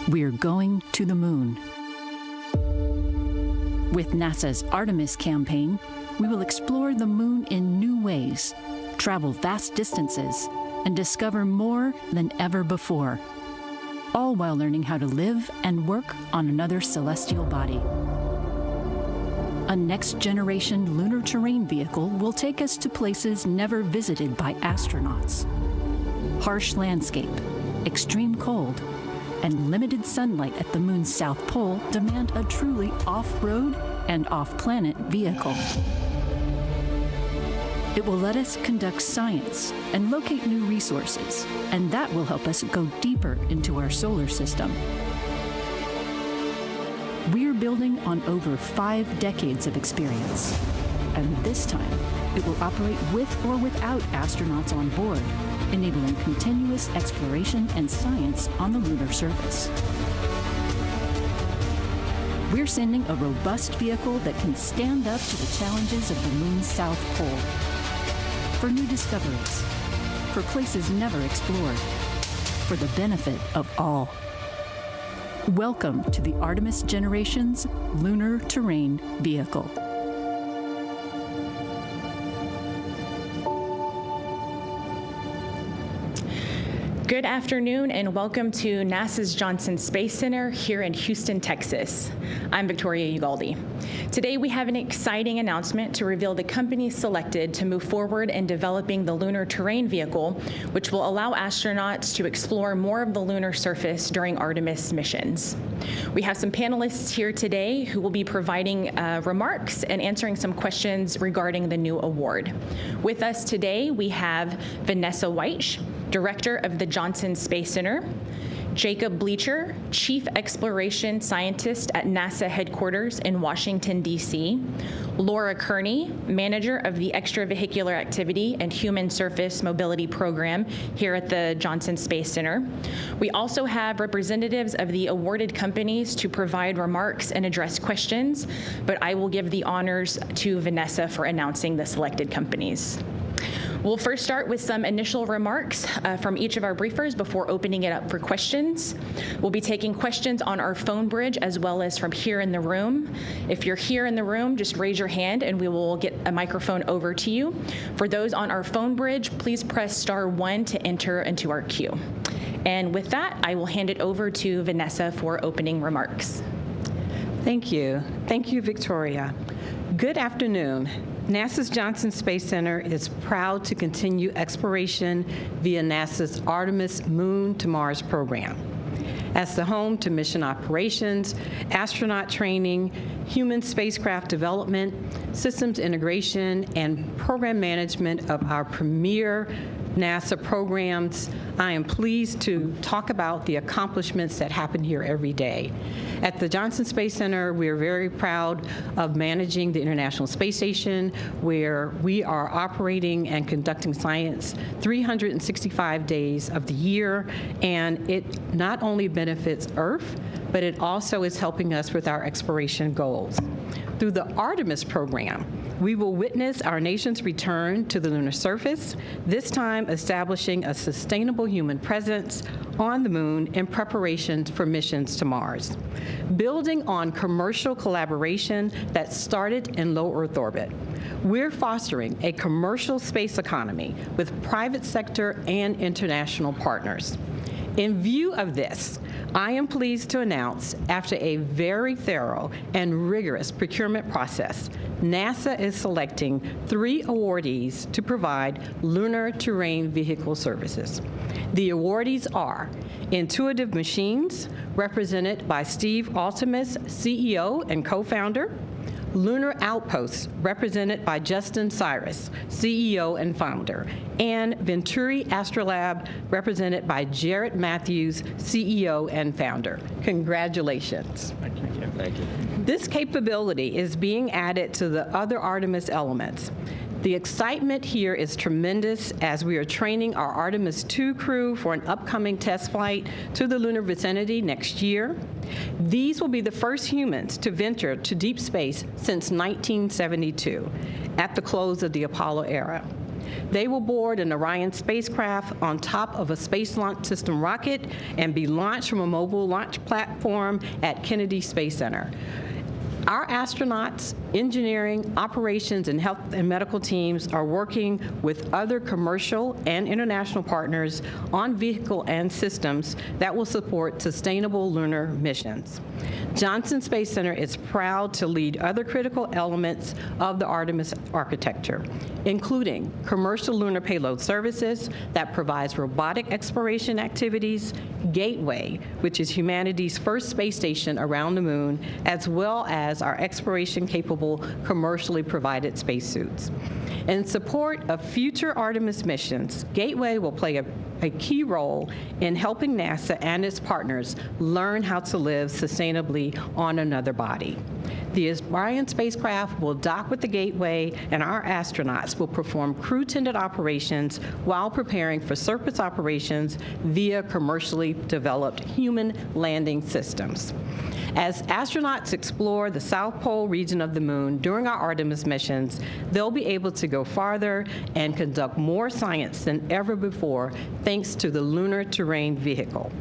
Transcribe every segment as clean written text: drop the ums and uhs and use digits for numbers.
We're going to the moon. With NASA's Artemis campaign, we will explore the moon in new ways, travel vast distances, and discover more than ever before, all while learning how to live and work on another celestial body. A next-generation lunar terrain vehicle will take us to places never visited by astronauts. Harsh landscape, extreme cold, and limited sunlight at the moon's south pole demand a truly off-road and off-planet vehicle. It will let us conduct science and locate new resources, and that will help us go deeper into our solar system. We're building on over 5 decades of experience, and this time it will operate with or without astronauts on board, enabling continuous exploration and science on the lunar surface. We're sending a robust vehicle that can stand up to the challenges of the moon's south pole. For new discoveries, for places never explored, for the benefit of all. Welcome to the Artemis Generation's Lunar Terrain Vehicle. Good afternoon and welcome to NASA's Johnson Space Center here in Houston, Texas. I'm Victoria Ugaldi. Today we have an exciting announcement to reveal the company selected to move forward in developing the Lunar Terrain Vehicle, which will allow astronauts to explore more of the lunar surface during Artemis missions. We have some panelists here today who will be providing remarks and answering some questions regarding the new award. With us today we have Vanessa Weich, Director of the Johnson Space Center, Jacob Bleacher, Chief Exploration Scientist at NASA headquarters in Washington, D.C., Laura Kearney, Manager of the Extravehicular Activity and Human Surface Mobility Program here at the Johnson Space Center. We also have representatives of the awarded companies to provide remarks and address questions, but I will give the honors to Vanessa for announcing the selected companies. We'll first start with some initial remarks from each of our briefers before opening it up for questions. We'll be taking questions on our phone bridge as well as from here in the room. If you're here in the room, just raise your hand and we will get a microphone over to you. For those on our phone bridge, please press *1 to enter into our queue. And with that, I will hand it over to Vanessa for opening remarks. Thank you. Thank you, Victoria. Good afternoon. NASA's Johnson Space Center is proud to continue exploration via NASA's Artemis Moon to Mars program. As the home to mission operations, astronaut training, human spacecraft development, systems integration, and program management of our premier NASA programs, I am pleased to talk about the accomplishments that happen here every day. At the Johnson Space Center, we are very proud of managing the International Space Station, where we are operating and conducting science 365 days of the year, and it not only benefits Earth, but it also is helping us with our exploration goals. Through the Artemis program, we will witness our nation's return to the lunar surface, this time establishing a sustainable human presence on the moon in preparation for missions to Mars. Building on commercial collaboration that started in low Earth orbit, we're fostering a commercial space economy with private sector and international partners. In view of this, I am pleased to announce, after a very thorough and rigorous procurement process, NASA is selecting 3 awardees to provide lunar terrain vehicle services. The awardees are Intuitive Machines, represented by Steve Artemis, CEO and co-founder; Lunar Outposts, represented by Justin Cyrus, CEO and founder; and Venturi Astrolab, represented by Jarrett Matthews, CEO and founder. Congratulations. Thank you. Thank you. This capability is being added to the other Artemis elements. The excitement here is tremendous as we are training our Artemis II crew for an upcoming test flight to the lunar vicinity next year. These will be the first humans to venture to deep space since 1972, at the close of the Apollo era. They will board an Orion spacecraft on top of a Space Launch System rocket and be launched from a mobile launch platform at Kennedy Space Center. Our astronauts, engineering, operations, and health and medical teams are working with other commercial and international partners on vehicle and systems that will support sustainable lunar missions. Johnson Space Center is proud to lead other critical elements of the Artemis architecture, including commercial lunar payload services that provides robotic exploration activities, Gateway, which is humanity's first space station around the moon, as well as our exploration-capable, commercially provided spacesuits. In support of future Artemis missions, Gateway will play a key role in helping NASA and its partners learn how to live sustainably on another body. The Orion spacecraft will dock with the Gateway, and our astronauts will perform crew-tended operations while preparing for surface operations via commercially developed human landing systems. As astronauts explore the South Pole region of the moon during our Artemis missions, they'll be able to go farther and conduct more science than ever before thanks to the Lunar Terrain Vehicle.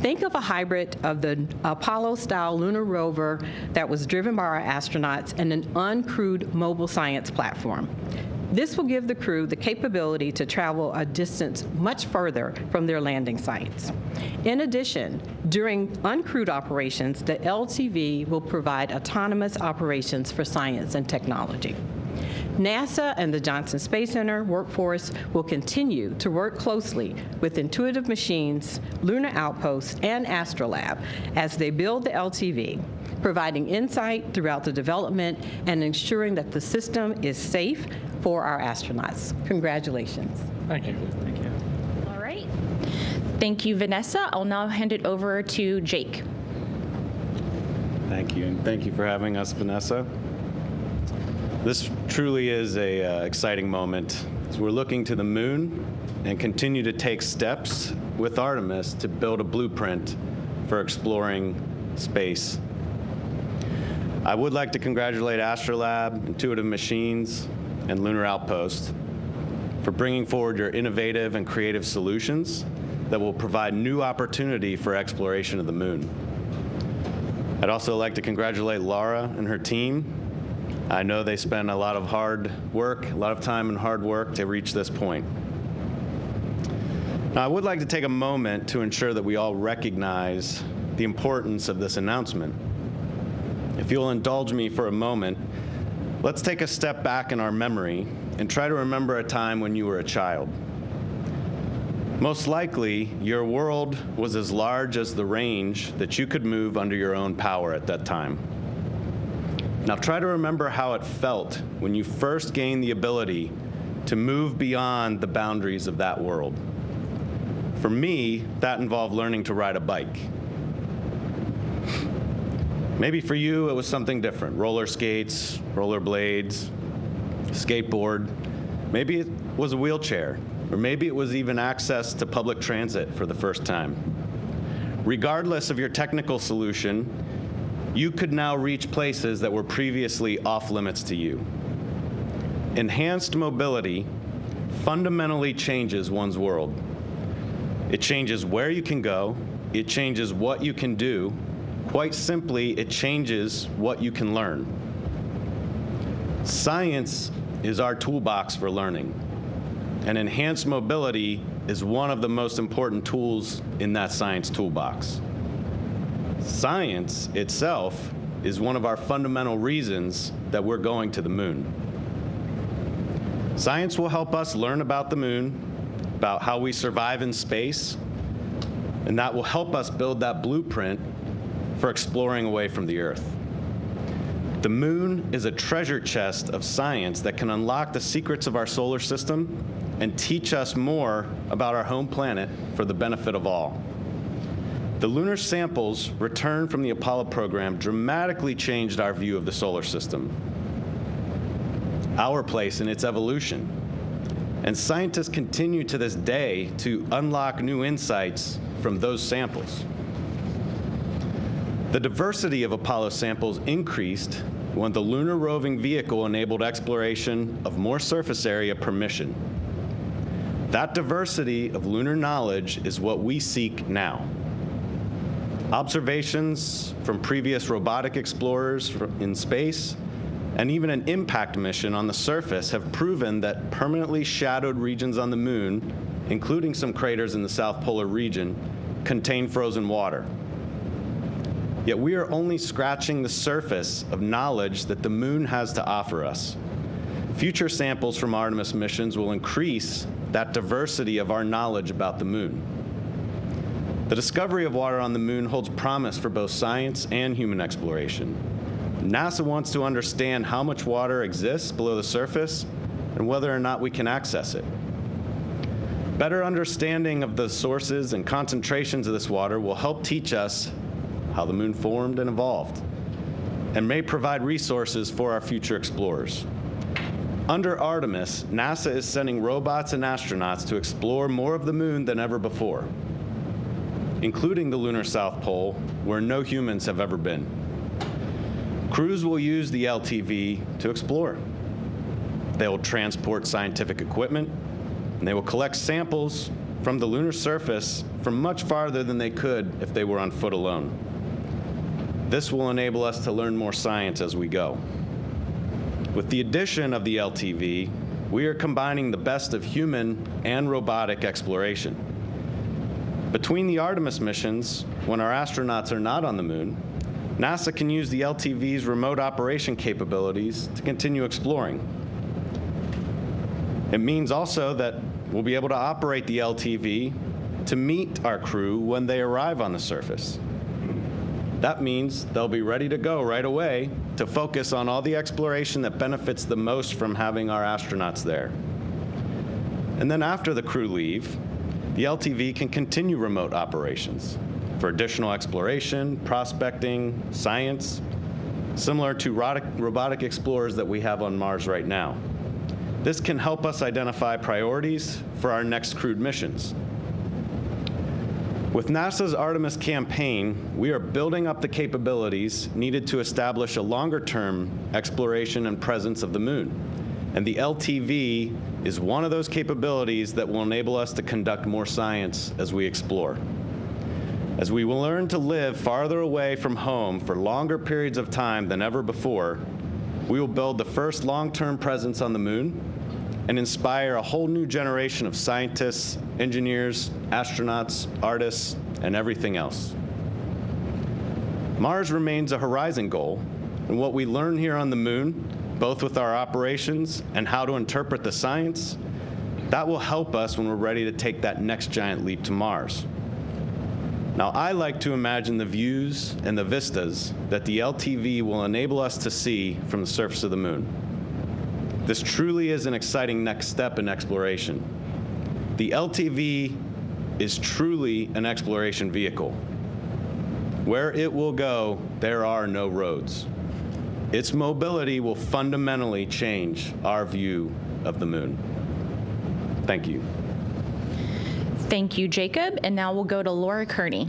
Think of a hybrid of the Apollo-style lunar rover that was driven by our astronauts and an uncrewed mobile science platform. This will give the crew the capability to travel a distance much further from their landing sites. In addition, during uncrewed operations, the LTV will provide autonomous operations for science and technology. NASA and the Johnson Space Center workforce will continue to work closely with Intuitive Machines, Lunar Outpost, and Astrolab as they build the LTV, providing insight throughout the development and ensuring that the system is safe for our astronauts. Congratulations. Thank you. Thank you. All right. Thank you, Vanessa. I'll now hand it over to Jake. Thank you, and thank you for having us, Vanessa. This truly is a exciting moment as we're looking to the moon and continue to take steps with Artemis to build a blueprint for exploring space. I would like to congratulate Astrolab, Intuitive Machines, and Lunar Outpost for bringing forward your innovative and creative solutions that will provide new opportunity for exploration of the moon. I'd also like to congratulate Laura and her team. I know they spent a lot of hard work, a lot of time and hard work to reach this point. Now, I would like to take a moment to ensure that we all recognize the importance of this announcement. If you'll indulge me for a moment, let's take a step back in our memory and try to remember a time when you were a child. Most likely, your world was as large as the range that you could move under your own power at that time. Now try to remember how it felt when you first gained the ability to move beyond the boundaries of that world. For me, that involved learning to ride a bike. Maybe for you, it was something different. Roller skates, roller blades, skateboard. Maybe it was a wheelchair, or maybe it was even access to public transit for the first time. Regardless of your technical solution, you could now reach places that were previously off limits to you. Enhanced mobility fundamentally changes one's world. It changes where you can go, it changes what you can do, quite simply, it changes what you can learn. Science is our toolbox for learning, and enhanced mobility is one of the most important tools in that science toolbox. Science itself is one of our fundamental reasons that we're going to the moon. Science will help us learn about the moon, about how we survive in space, and that will help us build that blueprint for exploring away from the Earth. The moon is a treasure chest of science that can unlock the secrets of our solar system and teach us more about our home planet for the benefit of all. The lunar samples returned from the Apollo program dramatically changed our view of the solar system, our place in its evolution. And scientists continue to this day to unlock new insights from those samples. The diversity of Apollo samples increased We want the Lunar Roving Vehicle-enabled exploration of more surface area per mission. That diversity of lunar knowledge is what we seek now. Observations from previous robotic explorers in space and even an impact mission on the surface have proven that permanently shadowed regions on the moon, including some craters in the South Polar region, contain frozen water. Yet we are only scratching the surface of knowledge that the moon has to offer us. Future samples from Artemis missions will increase that diversity of our knowledge about the moon. The discovery of water on the moon holds promise for both science and human exploration. NASA wants to understand how much water exists below the surface and whether or not we can access it. Better understanding of the sources and concentrations of this water will help teach us how the moon formed and evolved, and may provide resources for our future explorers. Under Artemis, NASA is sending robots and astronauts to explore more of the moon than ever before, including the lunar South Pole, where no humans have ever been. Crews will use the LTV to explore. They will transport scientific equipment, and they will collect samples from the lunar surface from much farther than they could if they were on foot alone. This will enable us to learn more science as we go. With the addition of the LTV, we are combining the best of human and robotic exploration. Between the Artemis missions, when our astronauts are not on the moon, NASA can use the LTV's remote operation capabilities to continue exploring. It means also that we'll be able to operate the LTV to meet our crew when they arrive on the surface. That means they'll be ready to go right away to focus on all the exploration that benefits the most from having our astronauts there. And then after the crew leave, the LTV can continue remote operations for additional exploration, prospecting, science, similar to robotic explorers that we have on Mars right now. This can help us identify priorities for our next crewed missions. With NASA's Artemis campaign, we are building up the capabilities needed to establish a longer-term exploration and presence of the moon. And the LTV is one of those capabilities that will enable us to conduct more science as we explore. As we will learn to live farther away from home for longer periods of time than ever before, we will build the first long-term presence on the moon and inspire a whole new generation of scientists, engineers, astronauts, artists, and everything else. Mars remains a horizon goal, and what we learn here on the moon, both with our operations and how to interpret the science, that will help us when we're ready to take that next giant leap to Mars. Now, I like to imagine the views and the vistas that the LTV will enable us to see from the surface of the moon. This truly is an exciting next step in exploration. The LTV is truly an exploration vehicle. Where it will go, there are no roads. Its mobility will fundamentally change our view of the moon. Thank you. Thank you, Jacob. And now we'll go to Laura Kearney.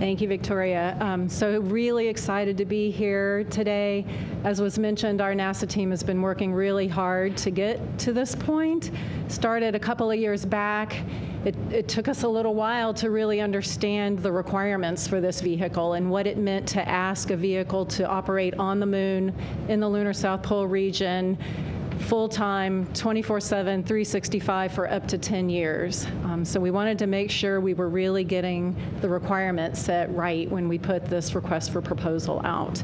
Thank you, Victoria. So really excited to be here today. As was mentioned, our NASA team has been working really hard to get to this point. Started a couple of years back. It took us a little while to really understand the requirements for this vehicle and what it meant to ask a vehicle to operate on the moon in the lunar South Pole region, full-time, 24/7, 365 for up to 10 years. So we wanted to make sure we were really getting the requirements set right when we put this request for proposal out.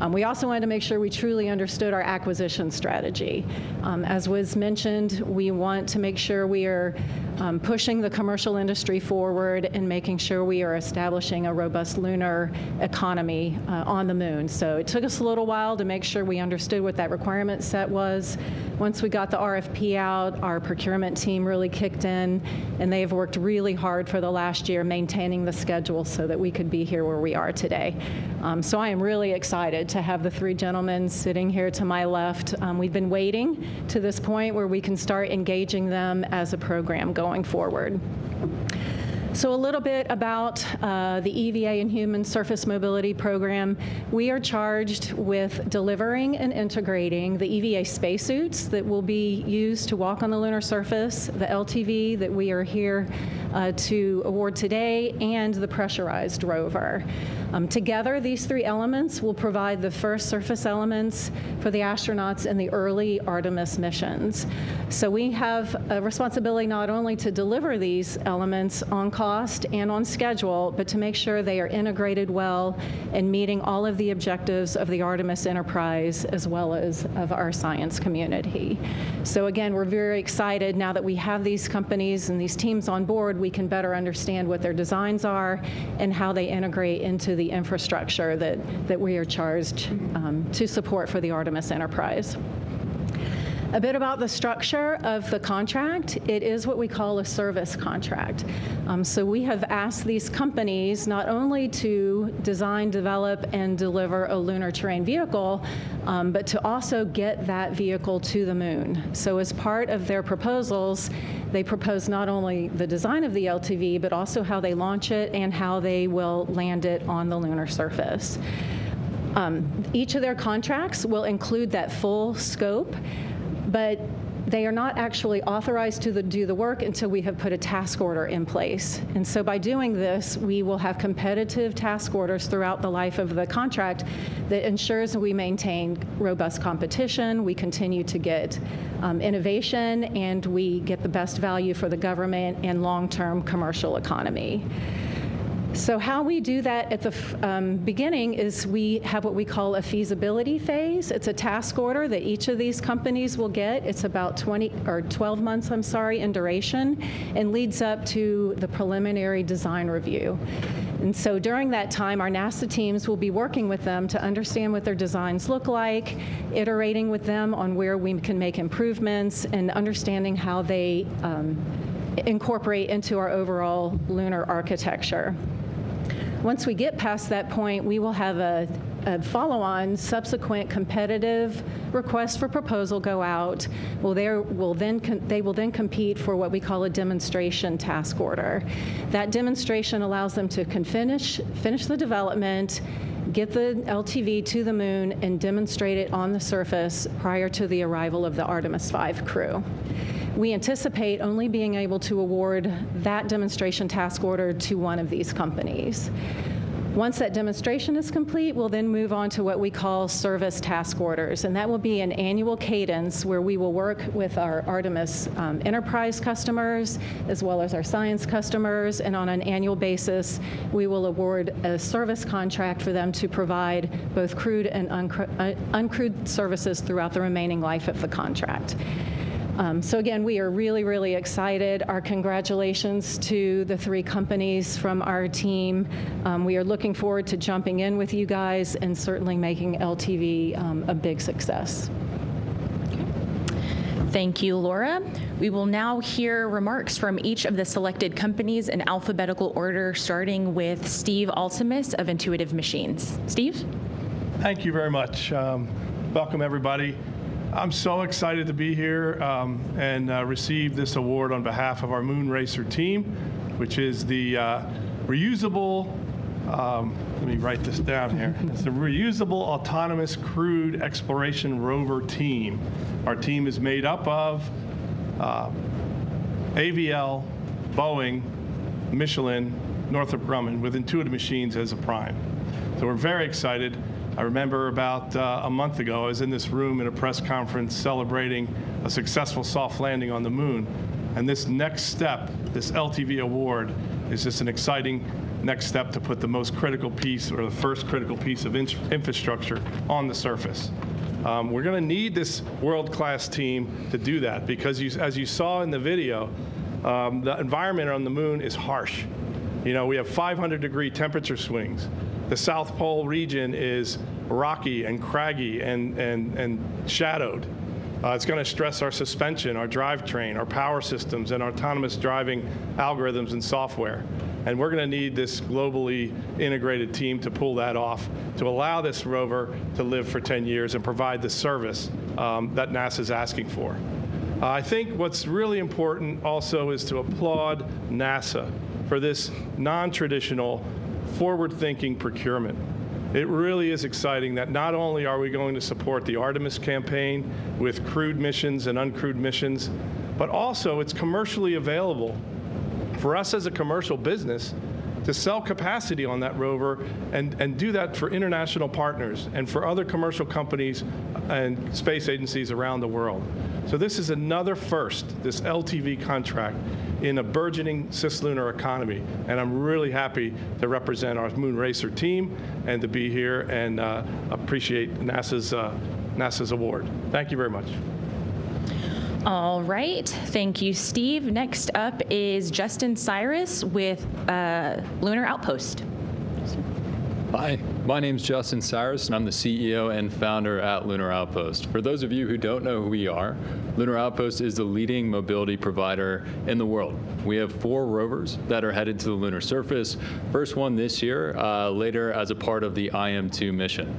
We also wanted to make sure we truly understood our acquisition strategy. As was mentioned, we want to make sure we are pushing the commercial industry forward and making sure we are establishing a robust lunar economy on the moon. So it took us a little while to make sure we understood what that requirement set was. Once we got the RFP out, our procurement team really kicked in, and they have worked really hard for the last year maintaining the schedule so that we could be here where we are today. So I am really excited to have the three gentlemen sitting here to my left. We've been waiting to this point where we can start engaging them as a program going forward. So a little bit about the EVA and Human Surface Mobility Program. We are charged with delivering and integrating the EVA spacesuits that will be used to walk on the lunar surface, the LTV that we are here to award today, and the pressurized rover. Together, these three elements will provide the first surface elements for the astronauts in the early Artemis missions. So we have a responsibility not only to deliver these elements on cost and on schedule, but to make sure they are integrated well and meeting all of the objectives of the Artemis enterprise as well as of our science community. So again, we're very excited now that we have these companies and these teams on board, we can better understand what their designs are and how they integrate into the infrastructure that we are charged to support for the Artemis enterprise. A bit about the structure of the contract. It is what we call a service contract. So we have asked these companies not only to design, develop, and deliver a lunar terrain vehicle, but to also get that vehicle to the moon. So as part of their proposals, they propose not only the design of the LTV, but also how they launch it and how they will land it on the lunar surface. Each of their contracts will include that full scope, but they are not actually authorized to do the work until we have put a task order in place. And so by doing this, we will have competitive task orders throughout the life of the contract that ensures we maintain robust competition, we continue to get innovation, and we get the best value for the government and long-term commercial economy. So how we do that at the beginning is we have what we call a feasibility phase. It's a task order that each of these companies will get. It's about 12 months, in duration, and leads up to the preliminary design review. And so during that time, our NASA teams will be working with them to understand what their designs look like, iterating with them on where we can make improvements, and understanding how they incorporate into our overall lunar architecture. Once we get past that point, we will have a follow-on subsequent competitive request for proposal go out. They will then compete for what we call a demonstration task order. That demonstration allows them to finish the development, get the LTV to the moon, and demonstrate it on the surface prior to the arrival of the Artemis 5 crew. We anticipate only being able to award that demonstration task order to one of these companies. Once that demonstration is complete, we'll then move on to what we call service task orders, and that will be an annual cadence where we will work with our Artemis enterprise customers as well as our science customers, and on an annual basis, we will award a service contract for them to provide both crewed and uncrewed services throughout the remaining life of the contract. So again, we are really, really excited. Our congratulations to the three companies from our team. We are looking forward to jumping in with you guys and certainly making LTV a big success. Thank you, Laura. We will now hear remarks from each of the selected companies in alphabetical order, starting with Steve Artemis of Intuitive Machines. Steve? Thank you very much. Welcome, everybody. I'm so excited to be here and receive this award on behalf of our Moon Racer team, which is the reusable, let me write this down here. It's the Reusable Autonomous Crewed Exploration Rover team. Our team is made up of AVL, Boeing, Michelin, Northrop Grumman, with Intuitive Machines as a prime. So we're very excited. I remember about a month ago, I was in this room in a press conference celebrating a successful soft landing on the moon. And this next step, this LTV award, is just an exciting next step to put the most critical piece, or the first critical piece of infrastructure on the surface. We're going to need this world-class team to do that because, as you saw in the video, the environment on the moon is harsh. You know, we have 500-degree temperature swings. The South Pole region is rocky and craggy and shadowed. It's going to stress our suspension, our drivetrain, our power systems, and our autonomous driving algorithms and software. And we're going to need this globally integrated team to pull that off, to allow this rover to live for 10 years and provide the service that NASA is asking for. I think what's really important also is to applaud NASA for this non-traditional, forward-thinking procurement. It really is exciting that not only are we going to support the Artemis campaign with crewed missions and uncrewed missions, but also it's commercially available for us as a commercial business to sell capacity on that rover and do that for international partners and for other commercial companies and space agencies around the world. So this is another first, this LTV contract in a burgeoning cislunar economy. And I'm really happy to represent our Moon Racer team and to be here and appreciate NASA's award. Thank you very much. All right. Thank you, Steve. Next up is Justin Cyrus with Lunar Outpost. Hi, my name's Justin Cyrus, and I'm the CEO and founder at Lunar Outpost. For those of you who don't know who we are, Lunar Outpost is the leading mobility provider in the world. We have 4 rovers that are headed to the lunar surface. First one this year, later as a part of the IM-2 mission.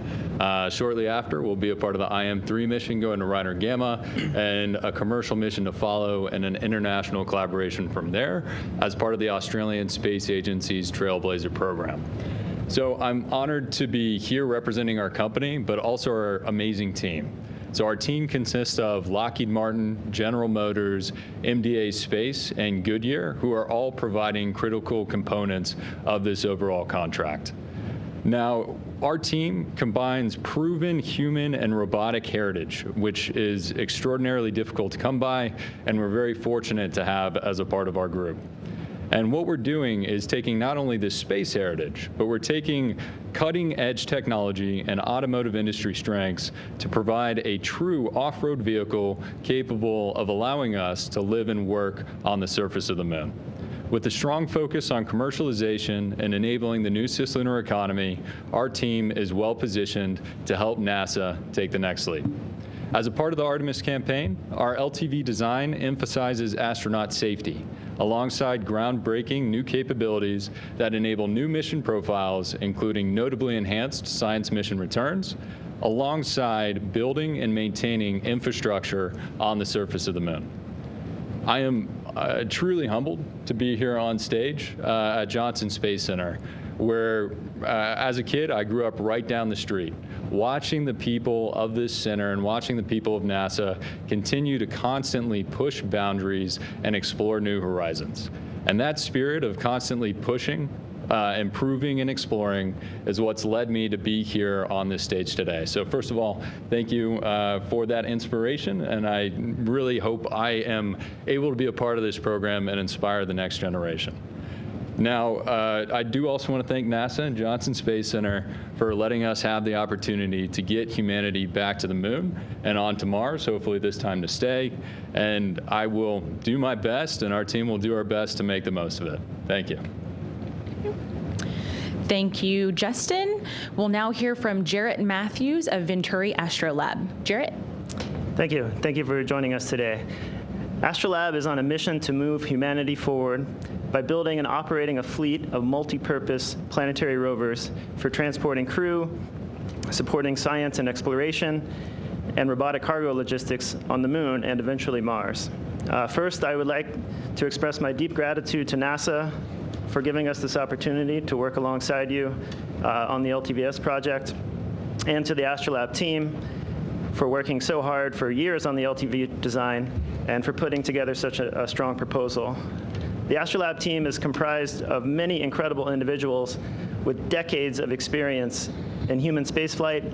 Shortly after, we'll be a part of the IM-3 mission going to Reiner Gamma, and a commercial mission to follow, and an international collaboration from there as part of the Australian Space Agency's Trailblazer program. So I'm honored to be here representing our company, but also our amazing team. So our team consists of Lockheed Martin, General Motors, MDA Space, and Goodyear, who are all providing critical components of this overall contract. Now, our team combines proven human and robotic heritage, which is extraordinarily difficult to come by, and we're very fortunate to have as a part of our group. And what we're doing is taking not only this space heritage, but we're taking cutting-edge technology and automotive industry strengths to provide a true off-road vehicle capable of allowing us to live and work on the surface of the moon. With a strong focus on commercialization and enabling the new cislunar economy, our team is well positioned to help NASA take the next leap. As a part of the Artemis campaign, our LTV design emphasizes astronaut safety, alongside groundbreaking new capabilities that enable new mission profiles, including notably enhanced science mission returns, alongside building and maintaining infrastructure on the surface of the moon. I am truly humbled to be here on stage at Johnson Space Center, where as a kid, I grew up right down the street, watching the people of this center and watching the people of NASA continue to constantly push boundaries and explore new horizons. And that spirit of constantly pushing, improving, and exploring is what's led me to be here on this stage today. So first of all, thank you for that inspiration, and I really hope I am able to be a part of this program and inspire the next generation. Now, I do also want to thank NASA and Johnson Space Center for letting us have the opportunity to get humanity back to the moon and on to Mars, hopefully this time to stay. And I will do my best, and our team will do our best to make the most of it. Thank you. Thank you, Justin. We'll now hear from Jarrett Matthews of Venturi Astrolab. Jarrett? Thank you. Thank you for joining us today. Astrolab is on a mission to move humanity forward by building and operating a fleet of multi-purpose planetary rovers for transporting crew, supporting science and exploration, and robotic cargo logistics on the moon and eventually Mars. First, I would like to express my deep gratitude to NASA for giving us this opportunity to work alongside you on the LTVS project, and to the Astrolab team for working so hard for years on the LTV design and for putting together such a strong proposal. The Astrolab team is comprised of many incredible individuals with decades of experience in human spaceflight,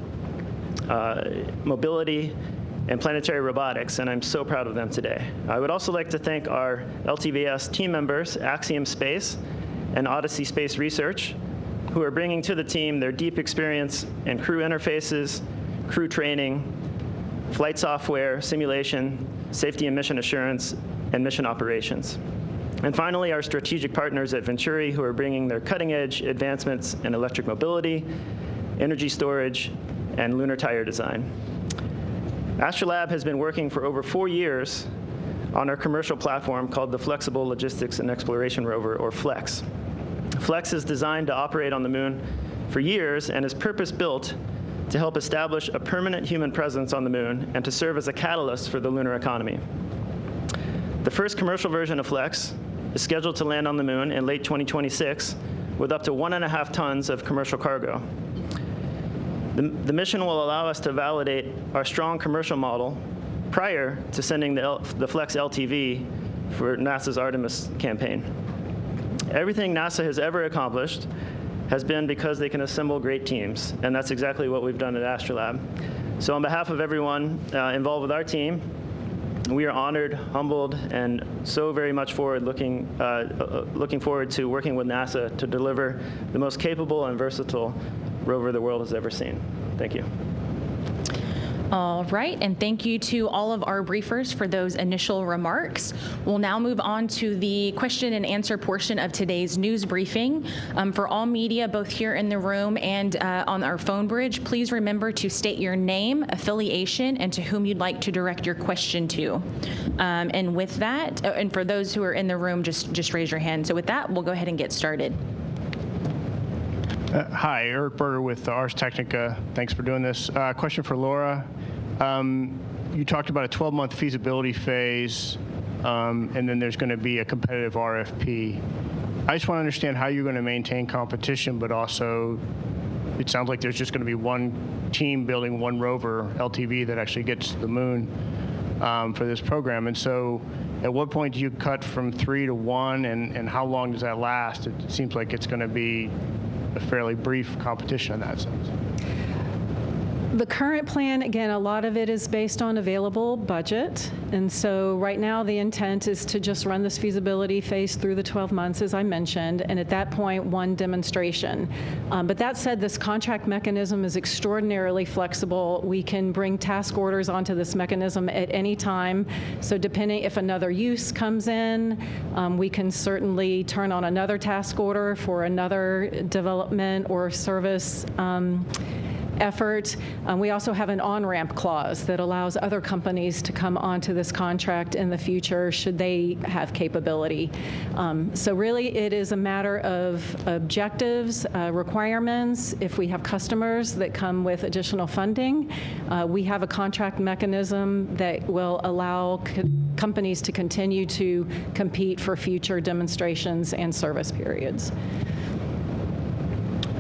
mobility, and planetary robotics, and I'm so proud of them today. I would also like to thank our LTVS team members, Axiom Space and Odyssey Space Research, who are bringing to the team their deep experience in crew interfaces, crew training, flight software, simulation, safety and mission assurance, and mission operations. And finally, our strategic partners at Venturi, who are bringing their cutting-edge advancements in electric mobility, energy storage, and lunar tire design. Astrolab has been working for over 4 years on our commercial platform called the Flexible Logistics and Exploration Rover, or FLEX. FLEX is designed to operate on the moon for years and is purpose-built to help establish a permanent human presence on the moon and to serve as a catalyst for the lunar economy. The first commercial version of FLEX is scheduled to land on the moon in late 2026 with up to 1.5 tons of commercial cargo. The mission will allow us to validate our strong commercial model prior to sending the Flex LTV for NASA's Artemis campaign. Everything NASA has ever accomplished has been because they can assemble great teams, and that's exactly what we've done at Astrolab. So on behalf of everyone involved with our team, we are honored, humbled, and so very much looking forward to working with NASA to deliver the most capable and versatile rover the world has ever seen. Thank you. All right, and thank you to all of our briefers for those initial remarks. We'll now move on to the question and answer portion of today's news briefing. For all media, both here in the room and on our phone bridge, please remember to state your name, affiliation, and to whom you'd like to direct your question to. And with that, and for those who are in the room, just raise your hand. So with that, we'll go ahead and get started. Hi, Eric Berger with Ars Technica. Thanks for doing this. Question for Laura. You talked about a 12-month feasibility phase, and then there's going to be a competitive RFP. I just want to understand how you're going to maintain competition, but also it sounds like there's just going to be one team building one rover, LTV, that actually gets to the moon for this program. And so at what point do you cut from 3 to 1, and how long does that last? It seems like it's going to be a fairly brief competition in that sense. The current plan, again, a lot of it is based on available budget. And so right now the intent is to just run this feasibility phase through the 12 months, as I mentioned, and at that point, one demonstration. But that said, this contract mechanism is extraordinarily flexible. We can bring task orders onto this mechanism at any time. So depending if another use comes in, we can certainly turn on another task order for another development or service effort. We also have an on-ramp clause that allows other companies to come onto this contract in the future should they have capability. So really it is a matter of objectives, requirements. If we have customers that come with additional funding, we have a contract mechanism that will allow companies to continue to compete for future demonstrations and service periods.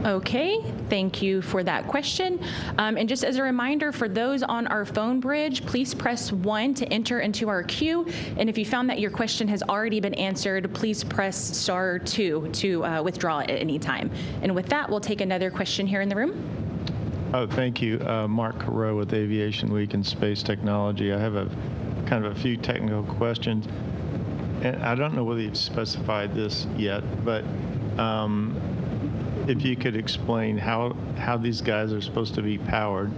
Okay, thank you for that question. And just as a reminder, for those on our phone bridge, please press 1 to enter into our queue. And if you found that your question has already been answered, please press star 2 to withdraw it at any time. And with that, we'll take another question here in the room. Oh, thank you. Mark Carreau with Aviation Week and Space Technology. I have a kind of a few technical questions. And I don't know whether you've specified this yet, but if you could explain how these guys are supposed to be powered,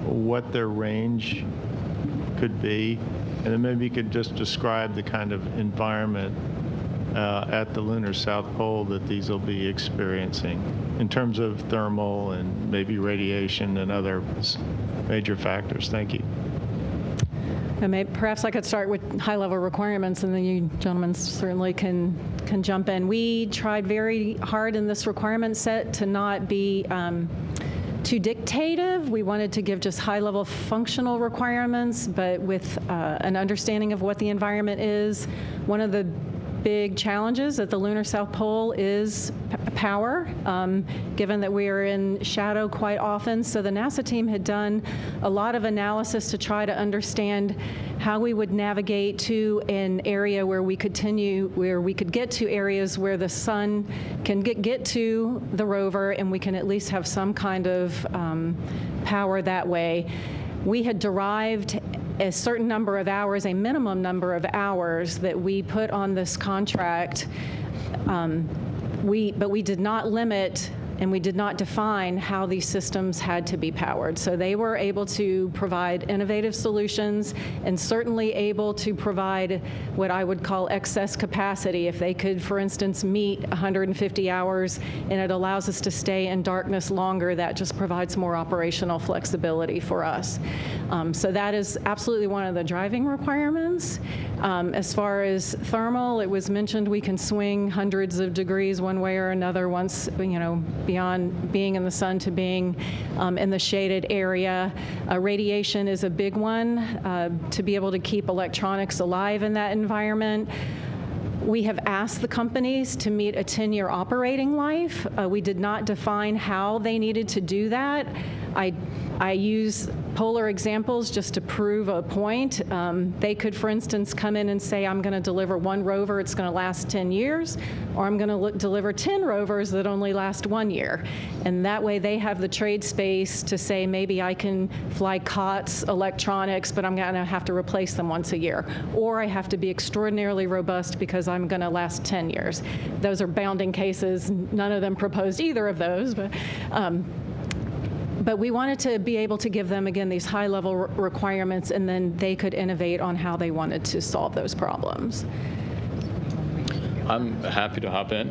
what their range could be, and then maybe you could just describe the kind of environment at the lunar South Pole that these will be experiencing in terms of thermal and maybe radiation and other major factors. Thank you. And perhaps I could start with high-level requirements, and then you gentlemen certainly can jump in. We tried very hard in this requirement set to not be too dictative. We wanted to give just high-level functional requirements, but with an understanding of what the environment is. One of the big challenges at the lunar South Pole is power, given that we are in shadow quite often. So the NASA team had done a lot of analysis to try to understand how we would navigate to an area where we could get to areas where the sun can get to the rover, and we can at least have some kind of power that way. We had derived a certain number of hours, a minimum number of hours that we put on this contract. But we did not limit and we did not define how these systems had to be powered. So they were able to provide innovative solutions and certainly able to provide what I would call excess capacity. If they could, for instance, meet 150 hours and it allows us to stay in darkness longer, that just provides more operational flexibility for us. So that is absolutely one of the driving requirements. As far as thermal, it was mentioned we can swing hundreds of degrees one way or another once, beyond being in the sun to being in the shaded area. Radiation is a big one, to be able to keep electronics alive in that environment. We have asked the companies to meet a 10-year operating life. We did not define how they needed to do that. I use polar examples just to prove a point. They could, for instance, come in and say, I'm going to deliver one rover, it's going to last 10 years, or I'm going to deliver 10 rovers that only last 1 year. And that way they have the trade space to say, maybe I can fly COTS, electronics, but I'm going to have to replace them once a year. Or I have to be extraordinarily robust because I'm going to last 10 years. Those are bounding cases. None of them proposed either of those. But we wanted to be able to give them, again, these high-level requirements, and then they could innovate on how they wanted to solve those problems. I'm happy to hop in.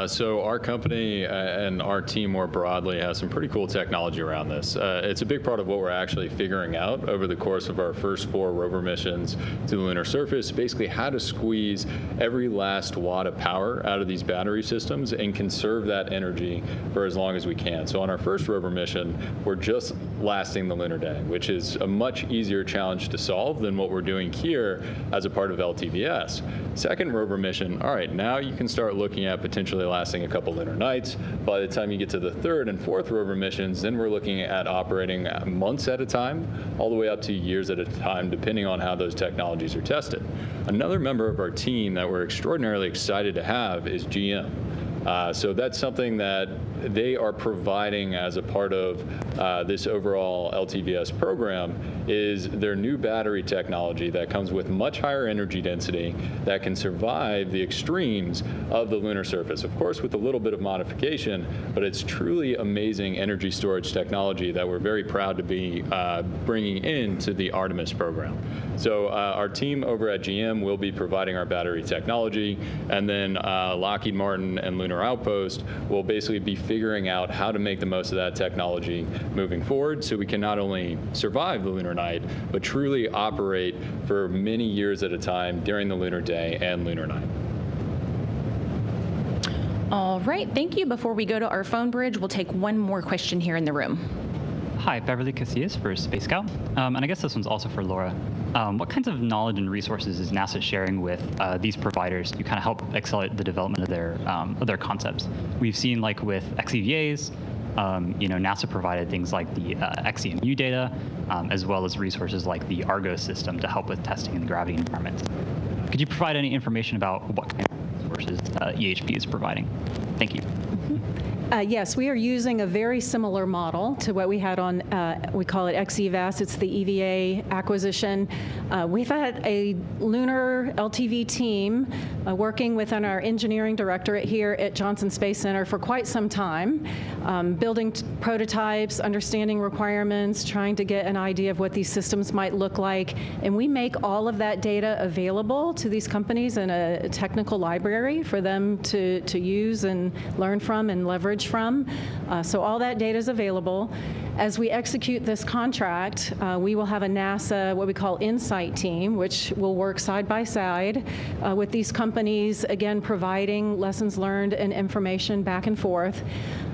So our company and our team more broadly has some pretty cool technology around this. It's a big part of what we're actually figuring out over the course of our first 4 rover missions to the lunar surface, basically how to squeeze every last watt of power out of these battery systems and conserve that energy for as long as we can. So on our first rover mission, we're just lasting the lunar day, which is a much easier challenge to solve than what we're doing here as a part of LTVS. Second rover mission, all right, now you can start looking at potentially lasting a couple lunar nights. By the time you get to the third and fourth rover missions, then we're looking at operating months at a time, all the way up to years at a time, depending on how those technologies are tested. Another member of our team that we're extraordinarily excited to have is GM. So that's something that they are providing as a part of this overall LTVS program is their new battery technology that comes with much higher energy density that can survive the extremes of the lunar surface. Of course, with a little bit of modification, but it's truly amazing energy storage technology that we're very proud to be bringing into the Artemis program. So our team over at GM will be providing our battery technology, and then Lockheed Martin and Lunar Outpost will basically be figuring out how to make the most of that technology moving forward so we can not only survive the lunar night, but truly operate for many years at a time during the lunar day and lunar night. All right, thank you. Before we go to our phone bridge, we'll take one more question here in the room. Hi, Beverly Casillas for Space Scout. And I guess this one's also for Laura. What kinds of knowledge and resources is NASA sharing with these providers to kind of help accelerate the development of their concepts? We've seen, like with XEVAs, NASA provided things like the XEMU data, as well as resources like the Argo system to help with testing in the gravity environment. Could you provide any information about what kind of resources EHP is providing? Thank you. Yes, we are using a very similar model to what we had on, we call it XEVAS. It's the EVA acquisition. We've had a lunar LTV team working within our engineering directorate here at Johnson Space Center for quite some time, building prototypes, understanding requirements, trying to get an idea of what these systems might look like. And we make all of that data available to these companies in a technical library for them to use and learn from and leverage from. So all that data is available. As we execute this contract, we will have a NASA, what we call Insight team, which will work side by side with these companies, again, providing lessons learned and information back and forth.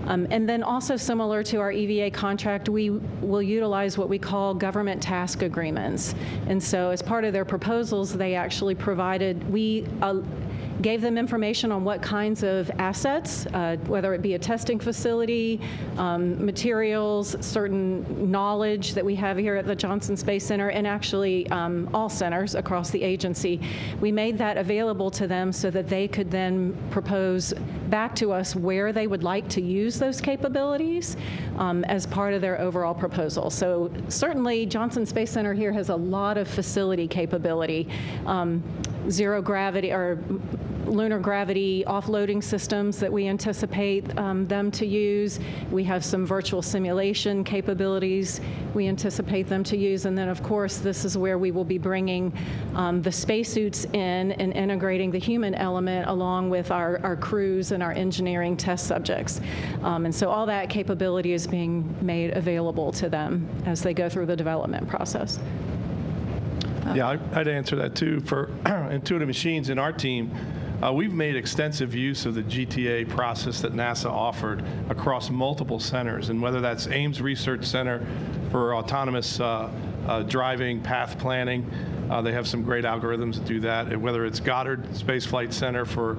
And then also similar to our EVA contract, we will utilize what we call government task agreements. And so as part of their proposals, they actually provided, we gave them information on what kinds of assets, whether it be a testing facility, materials, certain knowledge that we have here at the Johnson Space Center, and actually all centers across the agency. We made that available to them so that they could then propose back to us where they would like to use those capabilities as part of their overall proposal. So certainly Johnson Space Center here has a lot of facility capability. Zero gravity or lunar gravity offloading systems that we anticipate them to use. We have some virtual simulation capabilities we anticipate them to use. And then, of course, this is where we will be bringing the spacesuits in and integrating the human element along with our crews and our engineering test subjects. And so all that capability is being made available to them as they go through the development process. Yeah, I'd answer that too. For Intuitive Machines in our team, we've made extensive use of the GTA process that NASA offered across multiple centers, and whether that's Ames Research Center for autonomous driving, path planning. They have some great algorithms that do that, and whether it's Goddard Space Flight Center for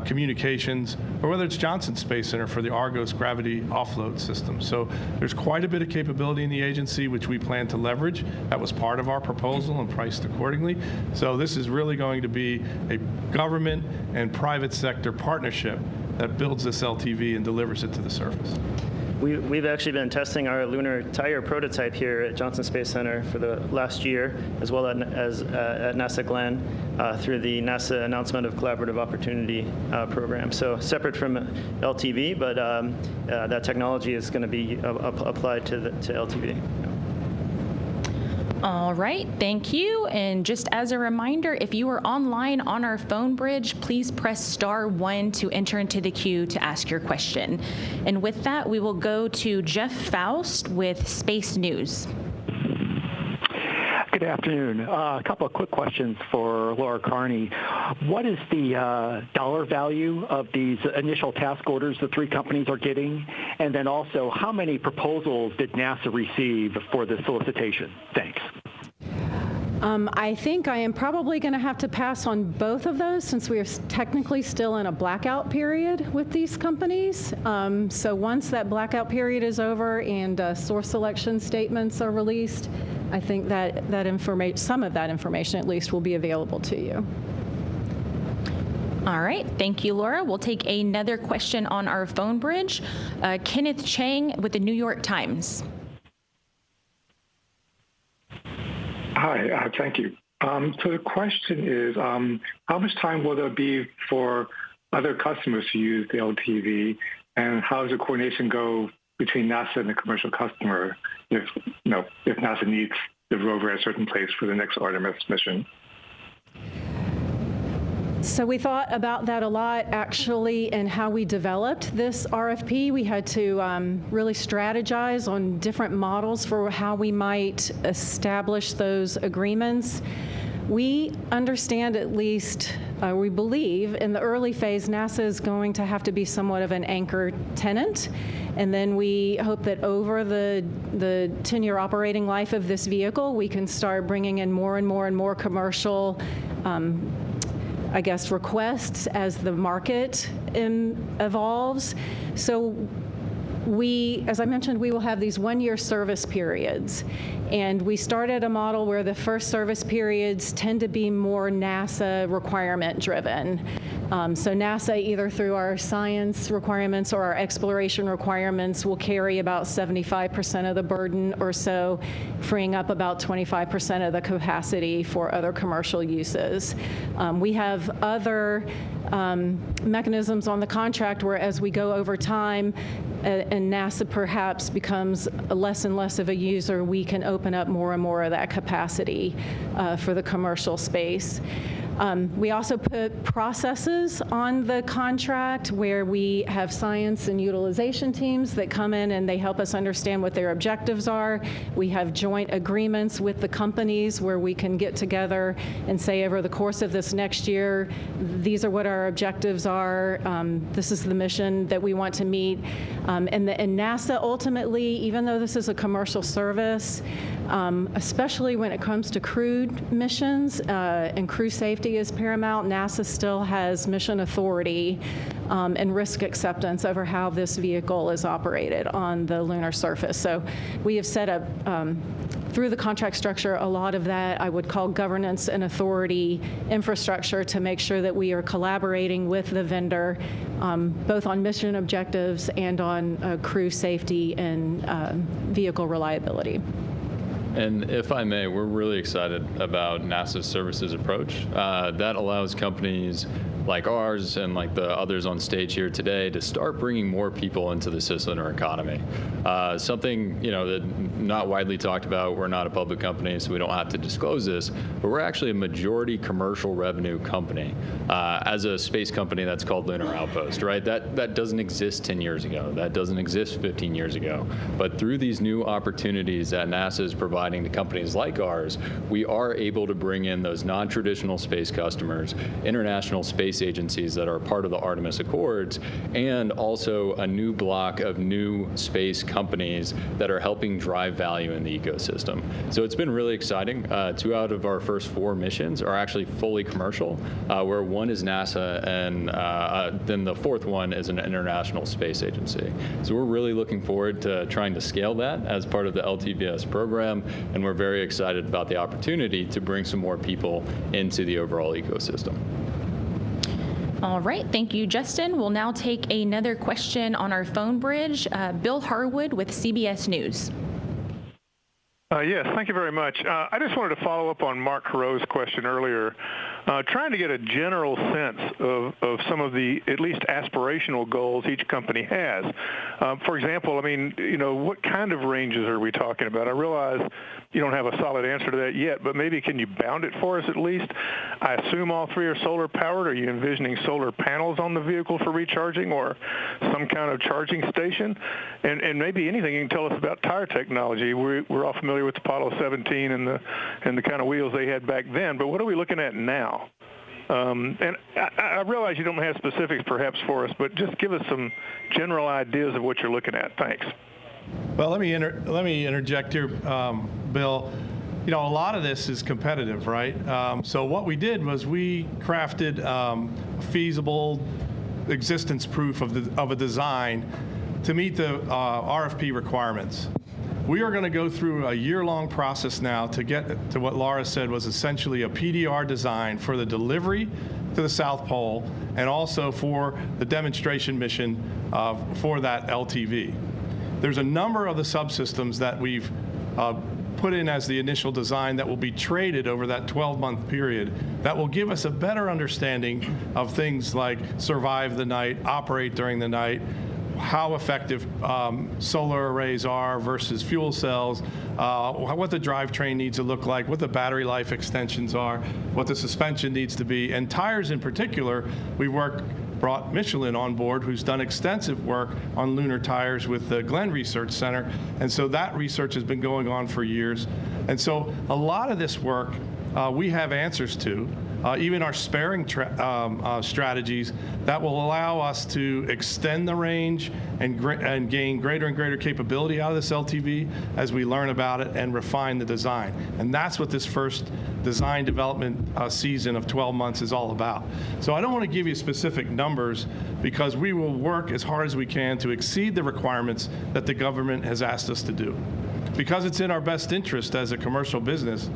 communications, or whether it's Johnson Space Center for the Argos gravity offload system. So there's quite a bit of capability in the agency, which we plan to leverage. That was part of our proposal and priced accordingly. So this is really going to be a government and private sector partnership that builds this LTV and delivers it to the surface. We've actually been testing our lunar tire prototype here at Johnson Space Center for the last year, as well as at NASA Glenn through the NASA Announcement of Collaborative Opportunity program. So separate from LTV, but that technology is going to be applied to LTV. All right, thank you. And just as a reminder, if you are online on our phone bridge, please press *1 to enter into the queue to ask your question. And with that, we will go to Jeff Faust with Space News. Good afternoon. A couple of quick questions for Laura Carney. What is the dollar value of these initial task orders the three companies are getting? And then also, how many proposals did NASA receive for the solicitation? Thanks. I think I am probably going to have to pass on both of those since we are technically still in a blackout period with these companies. So once that blackout period is over and source selection statements are released, I think that information, some of that information at least, will be available to you. All right, thank you, Laura. We'll take another question on our phone bridge. Kenneth Chang with the New York Times. Hi, thank you. So the question is, how much time will there be for other customers to use the LTV, and how does the coordination go between NASA and the commercial customer if NASA needs the rover at a certain place for the next Artemis mission? So we thought about that a lot, actually, in how we developed this RFP. We had to really strategize on different models for how we might establish those agreements. We understand, at least, we believe, in the early phase, NASA is going to have to be somewhat of an anchor tenant. And then we hope that over the 10-year operating life of this vehicle, we can start bringing in more and more commercial requests as the market evolves. So as I mentioned, we will have these one-year service periods. And we started a model where the first service periods tend to be more NASA requirement driven. So NASA, either through our science requirements or our exploration requirements, will carry about 75% of the burden or so, freeing up about 25% of the capacity for other commercial uses. We have other mechanisms on the contract where, as we go over time, and NASA perhaps becomes less and less of a user, we can open up more and more of that capacity for the commercial space. We also put processes on the contract where we have science and utilization teams that come in and they help us understand what their objectives are. We have joint agreements with the companies where we can get together and say, over the course of this next year, these are what our objectives are. This is the mission that we want to meet. And NASA ultimately, even though this is a commercial service, especially when it comes to crewed missions and crew safety is paramount, NASA still has mission authority and risk acceptance over how this vehicle is operated on the lunar surface. So we have set up, through the contract structure, a lot of that I would call governance and authority infrastructure to make sure that we are collaborating with the vendor, both on mission objectives and on crew safety and vehicle reliability. And if I may, we're really excited about NASA's services approach. That allows companies like ours and like the others on stage here today to start bringing more people into the cislunar economy. Something that not widely talked about. We're not a public company, so we don't have to disclose this, but we're actually a majority commercial revenue company as a space company that's called Lunar Outpost, right? That doesn't exist 10 years ago. That doesn't exist 15 years ago. But through these new opportunities that NASA is providing providing to companies like ours, we are able to bring in those non-traditional space customers, international space agencies that are part of the Artemis Accords, and also a new block of new space companies that are helping drive value in the ecosystem. So it's been really exciting. 2 out of our first 4 missions are actually fully commercial, where one is NASA and then the 4th one is an international space agency. So we're really looking forward to trying to scale that as part of the LTVS program, and we're very excited about the opportunity to bring some more people into the overall ecosystem. All right, thank you, Justin. We'll now take another question on our phone bridge. Bill Harwood with CBS News. Yes, thank you very much. I just wanted to follow up on Mark Carreau's question earlier, trying to get a general sense of some of the at least aspirational goals each company has. For example, I mean, what kind of ranges are we talking about? I realize you don't have a solid answer to that yet, but maybe can you bound it for us at least? I assume all 3 are solar powered. Are you envisioning solar panels on the vehicle for recharging or some kind of charging station? And maybe anything you can tell us about tire technology. We're all familiar with Apollo 17 and the kind of wheels they had back then, but what are we looking at now? And I realize you don't have specifics perhaps for us, but just give us some general ideas of what you're looking at. Thanks. Well, let me interject here, Bill. A lot of this is competitive, right? So what we did was we crafted a feasible existence proof of a design to meet the RFP requirements. We are going to go through a year-long process now to get to what Laura said was essentially a PDR design for the delivery to the South Pole and also for the demonstration mission for that LTV. There's a number of the subsystems that we've put in as the initial design that will be traded over that 12-month period that will give us a better understanding of things like survive the night, operate during the night, how effective solar arrays are versus fuel cells, what the drivetrain needs to look like, what the battery life extensions are, what the suspension needs to be, and tires in particular. We brought Michelin on board, who's done extensive work on lunar tires with the Glenn Research Center, and so that research has been going on for years. And so a lot of this work we have answers to. Even our sparing strategies that will allow us to extend the range and gain greater and greater capability out of this LTV as we learn about it and refine the design. And that's what this first design development season of 12 months is all about. So I don't want to give you specific numbers because we will work as hard as we can to exceed the requirements that the government has asked us to do. Because it's in our best interest as a commercial business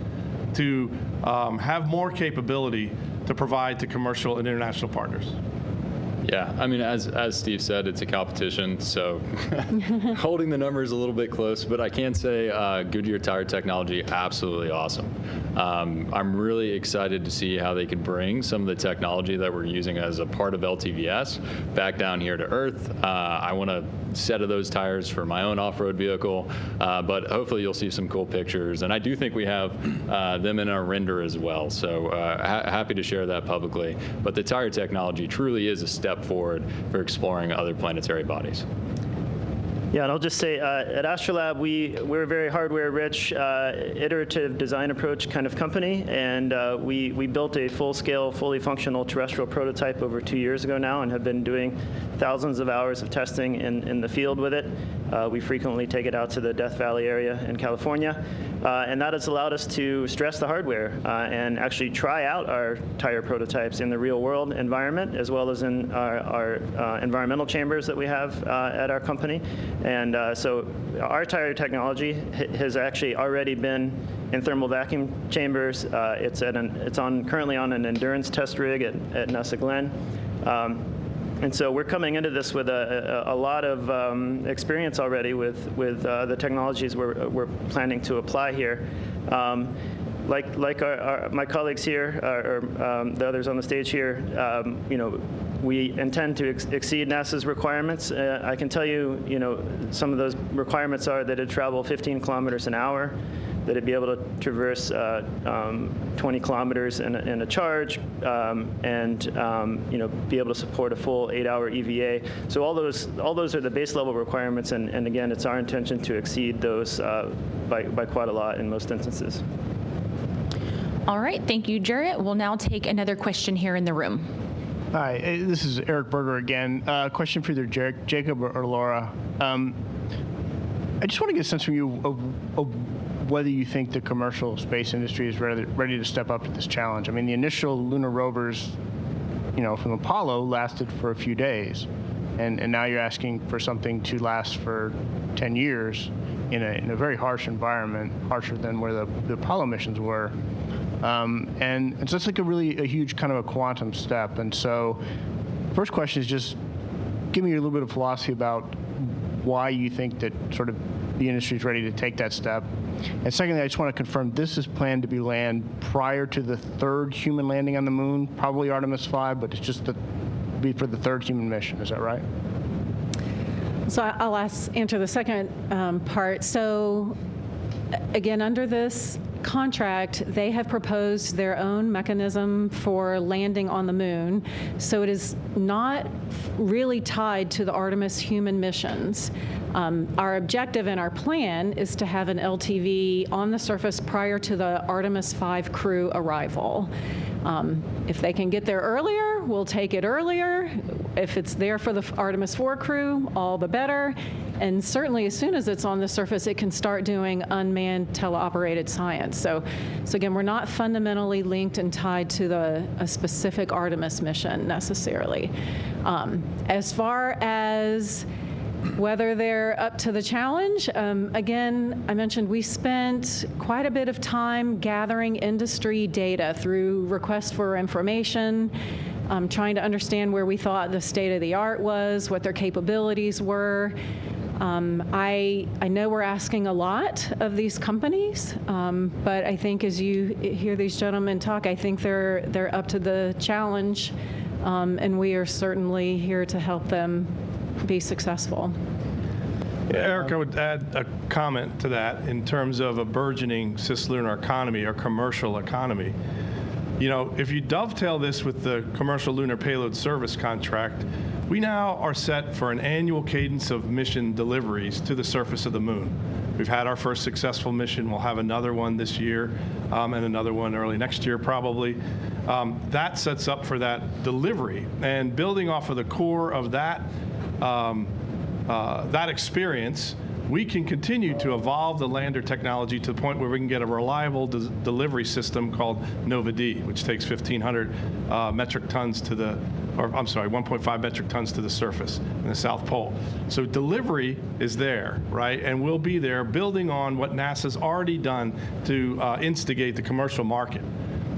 to have more capability to provide to commercial and international partners. Yeah, I mean, as Steve said, it's a competition, so holding the numbers a little bit close, but I can say Goodyear Tire Technology, absolutely awesome. I'm really excited to see how they can bring some of the technology that we're using as a part of LTVS back down here to Earth. I want a set of those tires for my own off-road vehicle, but hopefully you'll see some cool pictures. And I do think we have them in our render as well, so happy to share that publicly. But the tire technology truly is a step forward for exploring other planetary bodies. Yeah, and I'll just say at Astrolab, we're a very hardware-rich, iterative design approach kind of company, and we built a full-scale, fully functional terrestrial prototype over 2 years ago now and have been doing thousands of hours of testing in the field with it. We frequently take it out to the Death Valley area in California, and that has allowed us to stress the hardware and actually try out our tire prototypes in the real-world environment, as well as in our environmental chambers that we have at our company. And so our tire technology has actually already been in thermal vacuum chambers. It's currently on an endurance test rig at NASA Glenn. And so we're coming into this with a lot of experience already with the technologies we're planning to apply here. Like my colleagues here, or the others on the stage here, we intend to exceed NASA's requirements. I can tell you, some of those requirements are that it travel 15 kilometers an hour, that it'd be able to traverse 20 kilometers in a charge, and be able to support a full 8-hour EVA. So all those are the base level requirements, and again, it's our intention to exceed those by quite a lot in most instances. All right, thank you, Jarrett. We'll now take another question here in the room. Hi, this is Eric Berger again. Question for either Jacob or Laura. I just want to get a sense from you of whether you think the commercial space industry is ready to step up to this challenge. I mean, the initial lunar rovers, from Apollo lasted for a few days, and now you're asking for something to last for 10 years in a very harsh environment, harsher than where the Apollo missions were. And so it's like a huge kind of a quantum step. And so first question is just give me a little bit of philosophy about why you think that sort of the industry is ready to take that step. And secondly, I just want to confirm this is planned to be land prior to the third human landing on the moon, probably Artemis 5, but it's just to be for the third human mission. Is that right? So I'll answer the second part. So again, under this contract, they have proposed their own mechanism for landing on the moon. So it is not really tied to the Artemis human missions. Our objective and our plan is to have an LTV on the surface prior to the Artemis 5 crew arrival. If they can get there earlier, we'll take it earlier. If it's there for the Artemis 4 crew, all the better. And certainly as soon as it's on the surface, it can start doing unmanned teleoperated science. So again, we're not fundamentally linked and tied to a specific Artemis mission necessarily. As far as whether they're up to the challenge, again, I mentioned we spent quite a bit of time gathering industry data through requests for information, trying to understand where we thought the state of the art was, what their capabilities were. I know we're asking a lot of these companies, but I think as you hear these gentlemen talk, I think they're up to the challenge, and we are certainly here to help them be successful. Yeah, Eric, I would add a comment to that in terms of a burgeoning cislunar economy or commercial economy. If you dovetail this with the commercial lunar payload service contract, we now are set for an annual cadence of mission deliveries to the surface of the moon. We've had our first successful mission. We'll have another one this year, and another one early next year probably. That sets up for that delivery. And building off of the core of that experience, we can continue to evolve the lander technology to the point where we can get a reliable delivery system called Nova-D, which takes 1,500 metric tons to the, 1.5 metric tons to the surface in the South Pole. So delivery is there, right? And we'll be there building on what NASA's already done to instigate the commercial market.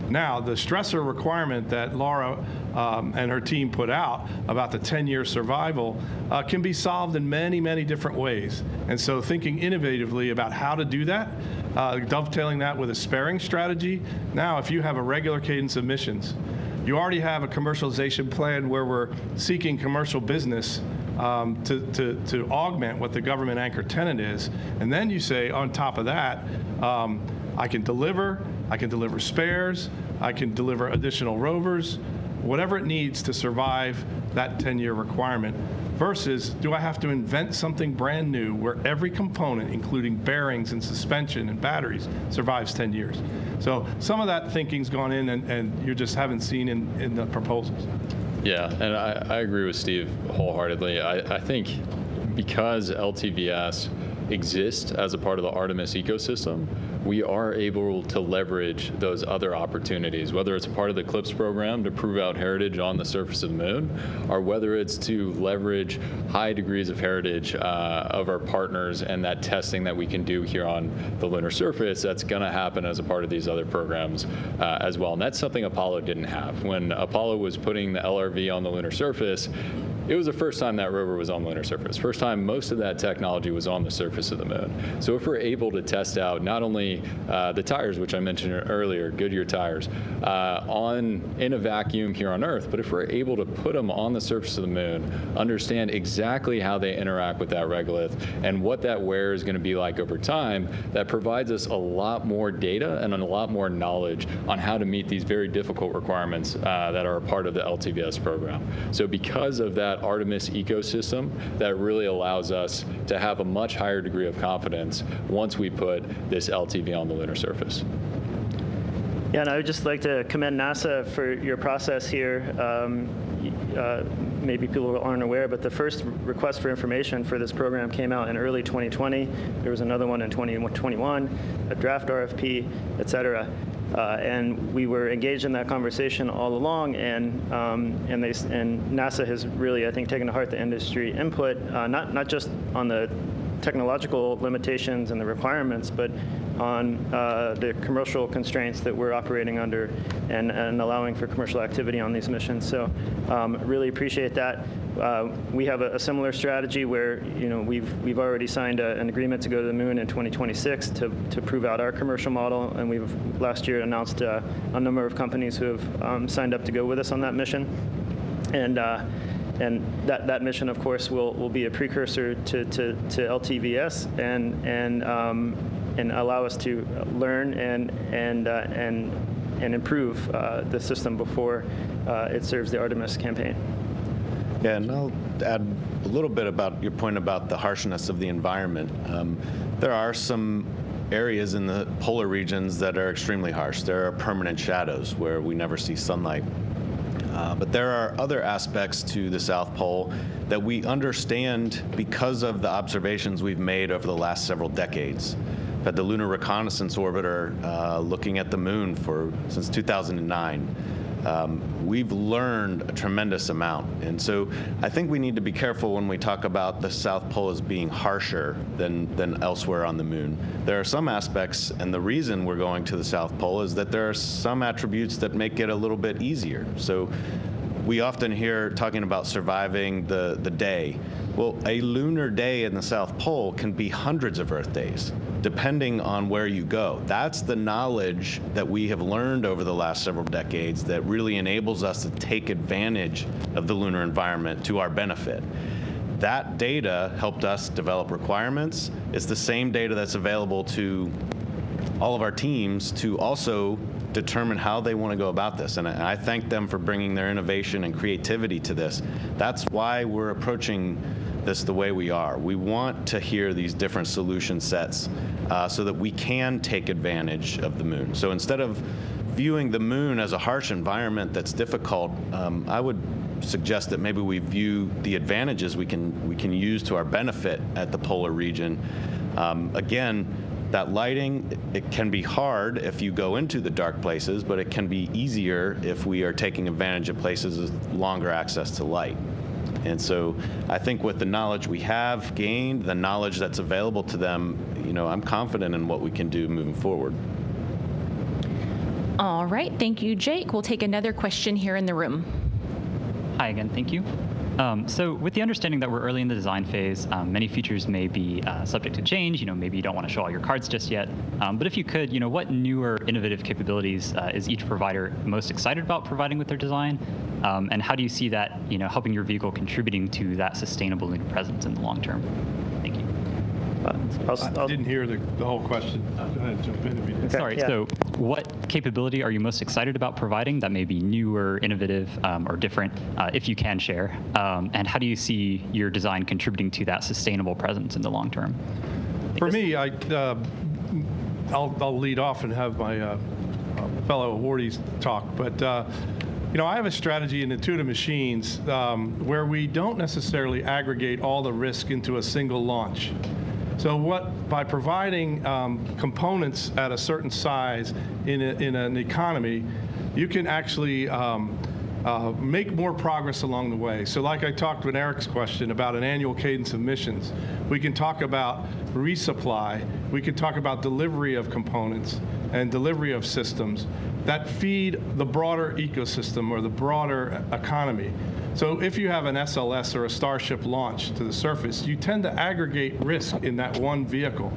Now, the stressor requirement that Laura and her team put out about the 10-year survival can be solved in many, many different ways. And so thinking innovatively about how to do that, dovetailing that with a sparing strategy. Now, if you have a regular cadence of missions, you already have a commercialization plan where we're seeking commercial business to augment what the government anchor tenant is. And then you say, on top of that, I can deliver spares, I can deliver additional rovers, whatever it needs to survive that 10-year requirement, versus do I have to invent something brand new where every component, including bearings and suspension and batteries, survives 10 years. So some of that thinking's gone in and you just haven't seen in the proposals. Yeah, and I agree with Steve wholeheartedly. I think because LTVS exists as a part of the Artemis ecosystem, we are able to leverage those other opportunities, whether it's part of the CLIPS program to prove out heritage on the surface of the moon, or whether it's to leverage high degrees of heritage of our partners and that testing that we can do here on the lunar surface that's going to happen as a part of these other programs as well. And that's something Apollo didn't have. When Apollo was putting the LRV on the lunar surface, it was the first time that rover was on the lunar surface. First time most of that technology was on the surface of the moon. So if we're able to test out not only the tires, which I mentioned earlier, Goodyear tires, in a vacuum here on Earth, but if we're able to put them on the surface of the moon, understand exactly how they interact with that regolith and what that wear is going to be like over time, that provides us a lot more data and a lot more knowledge on how to meet these very difficult requirements that are a part of the LTVS program. So because of that Artemis ecosystem, that really allows us to have a much higher degree of confidence once we put this LTV on the lunar surface. Yeah, and I would just like to commend NASA for your process here. Maybe people aren't aware, but the first request for information for this program came out in early 2020. There was another one in 2021, a draft RFP, et cetera. And we were engaged in that conversation all along, and NASA has really, I think, taken to heart the industry input, not just on the technological limitations and the requirements, but on the commercial constraints that we're operating under and allowing for commercial activity on these missions. So really appreciate that. We have a similar strategy where we've already signed an agreement to go to the moon in 2026 to prove out our commercial model, and we've last year announced a number of companies who have signed up to go with us on that mission. And that mission, of course, will be a precursor to LTVS and allow us to learn and improve the system before it serves the Artemis campaign. Yeah, and I'll add a little bit about your point about the harshness of the environment. There are some areas in the polar regions that are extremely harsh. There are permanent shadows where we never see sunlight. But there are other aspects to the South Pole that we understand because of the observations we've made over the last several decades. We've had the Lunar Reconnaissance Orbiter looking at the moon since 2009. We've learned a tremendous amount. And so I think we need to be careful when we talk about the South Pole as being harsher than elsewhere on the moon. There are some aspects, and the reason we're going to the South Pole is that there are some attributes that make it a little bit easier. So we often hear talking about surviving the day. Well, a lunar day in the South Pole can be hundreds of Earth days, depending on where you go. That's the knowledge that we have learned over the last several decades that really enables us to take advantage of the lunar environment to our benefit. That data helped us develop requirements. It's the same data that's available to all of our teams to also determine how they want to go about this. And I thank them for bringing their innovation and creativity to this. That's why we're approaching this the way we are. We want to hear these different solution sets so that we can take advantage of the moon. So instead of viewing the moon as a harsh environment that's difficult, I would suggest that maybe we view the advantages we can use to our benefit at the polar region. Again, that lighting, it can be hard if you go into the dark places, but it can be easier if we are taking advantage of places with longer access to light. And so I think with the knowledge we have gained, the knowledge that's available to them, I'm confident in what we can do moving forward. All right, thank you, Jake. We'll take another question here in the room. Hi again, thank you. So with the understanding that we're early in the design phase, many features may be subject to change. Maybe you don't want to show all your cards just yet. But if you could, what newer innovative capabilities is each provider most excited about providing with their design? And how do you see that, helping your vehicle contributing to that sustainable lunar presence in the long term? Thank you. I didn't hear the whole question. Go ahead, jump in if you did. Sorry, yeah. So what capability are you most excited about providing that may be newer, innovative, or different, if you can share? And how do you see your design contributing to that sustainable presence in the long term? For me, I'll lead off and have my fellow awardees talk. But I have a strategy in Intuitive Machines where we don't necessarily aggregate all the risk into a single launch. So by providing components at a certain size in an economy, you can actually make more progress along the way. So like I talked with Eric's question about an annual cadence of missions, we can talk about resupply, we can talk about delivery of components and delivery of systems. that feed the broader ecosystem or the broader economy. So if you have an SLS or a Starship launch to the surface, you tend to aggregate risk in that one vehicle.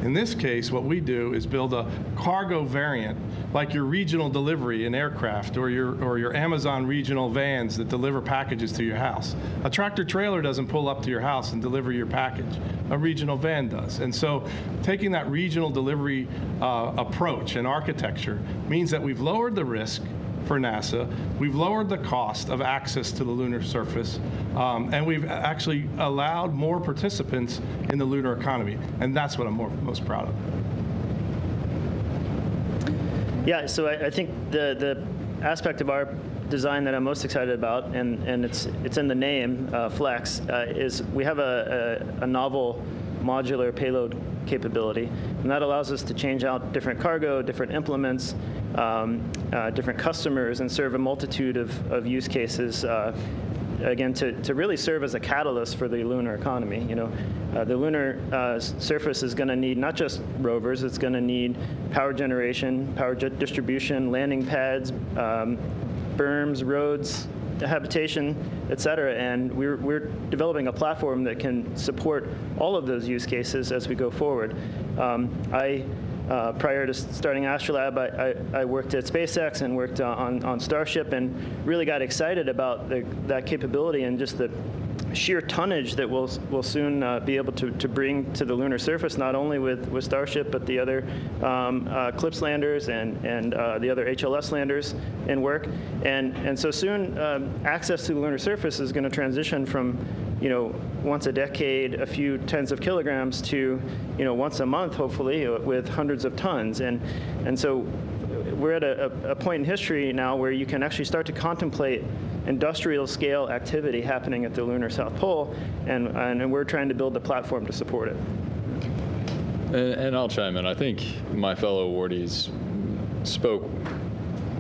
In this case, what we do is build a cargo variant, like your regional delivery in aircraft or your Amazon regional vans that deliver packages to your house. A tractor trailer doesn't pull up to your house and deliver your package. A regional van does. And so taking that regional delivery approach and architecture means that we've lowered the risk for NASA, we've lowered the cost of access to the lunar surface, and we've actually allowed more participants in the lunar economy, and that's what I'm most proud of. Yeah, so I think the aspect of our design that I'm most excited about, and it's in the name, Flex, is we have a novel modular payload capability, and that allows us to change out different cargo, different implements, different customers, and serve a multitude of use cases, again, to really serve as a catalyst for the lunar economy. You know, the lunar surface is going to need not just rovers, it's going to need power generation, power distribution, landing pads, berms, roads, habitation, et cetera, and we're developing a platform that can support all of those use cases as we go forward. Prior to starting Astrolab, I worked at SpaceX and worked on Starship, and really got excited about that capability and just the sheer tonnage that we'll soon be able to bring to the lunar surface, not only with Starship, but the other CLPS landers and the other HLS landers in work. And so soon, access to the lunar surface is going to transition from, once a decade, a few tens of kilograms to, once a month, hopefully, with hundreds of tons. And so we're at a point in history now where you can actually start to contemplate industrial scale activity happening at the lunar South Pole, and we're trying to build the platform to support it. And I'll chime in. I think my fellow awardees spoke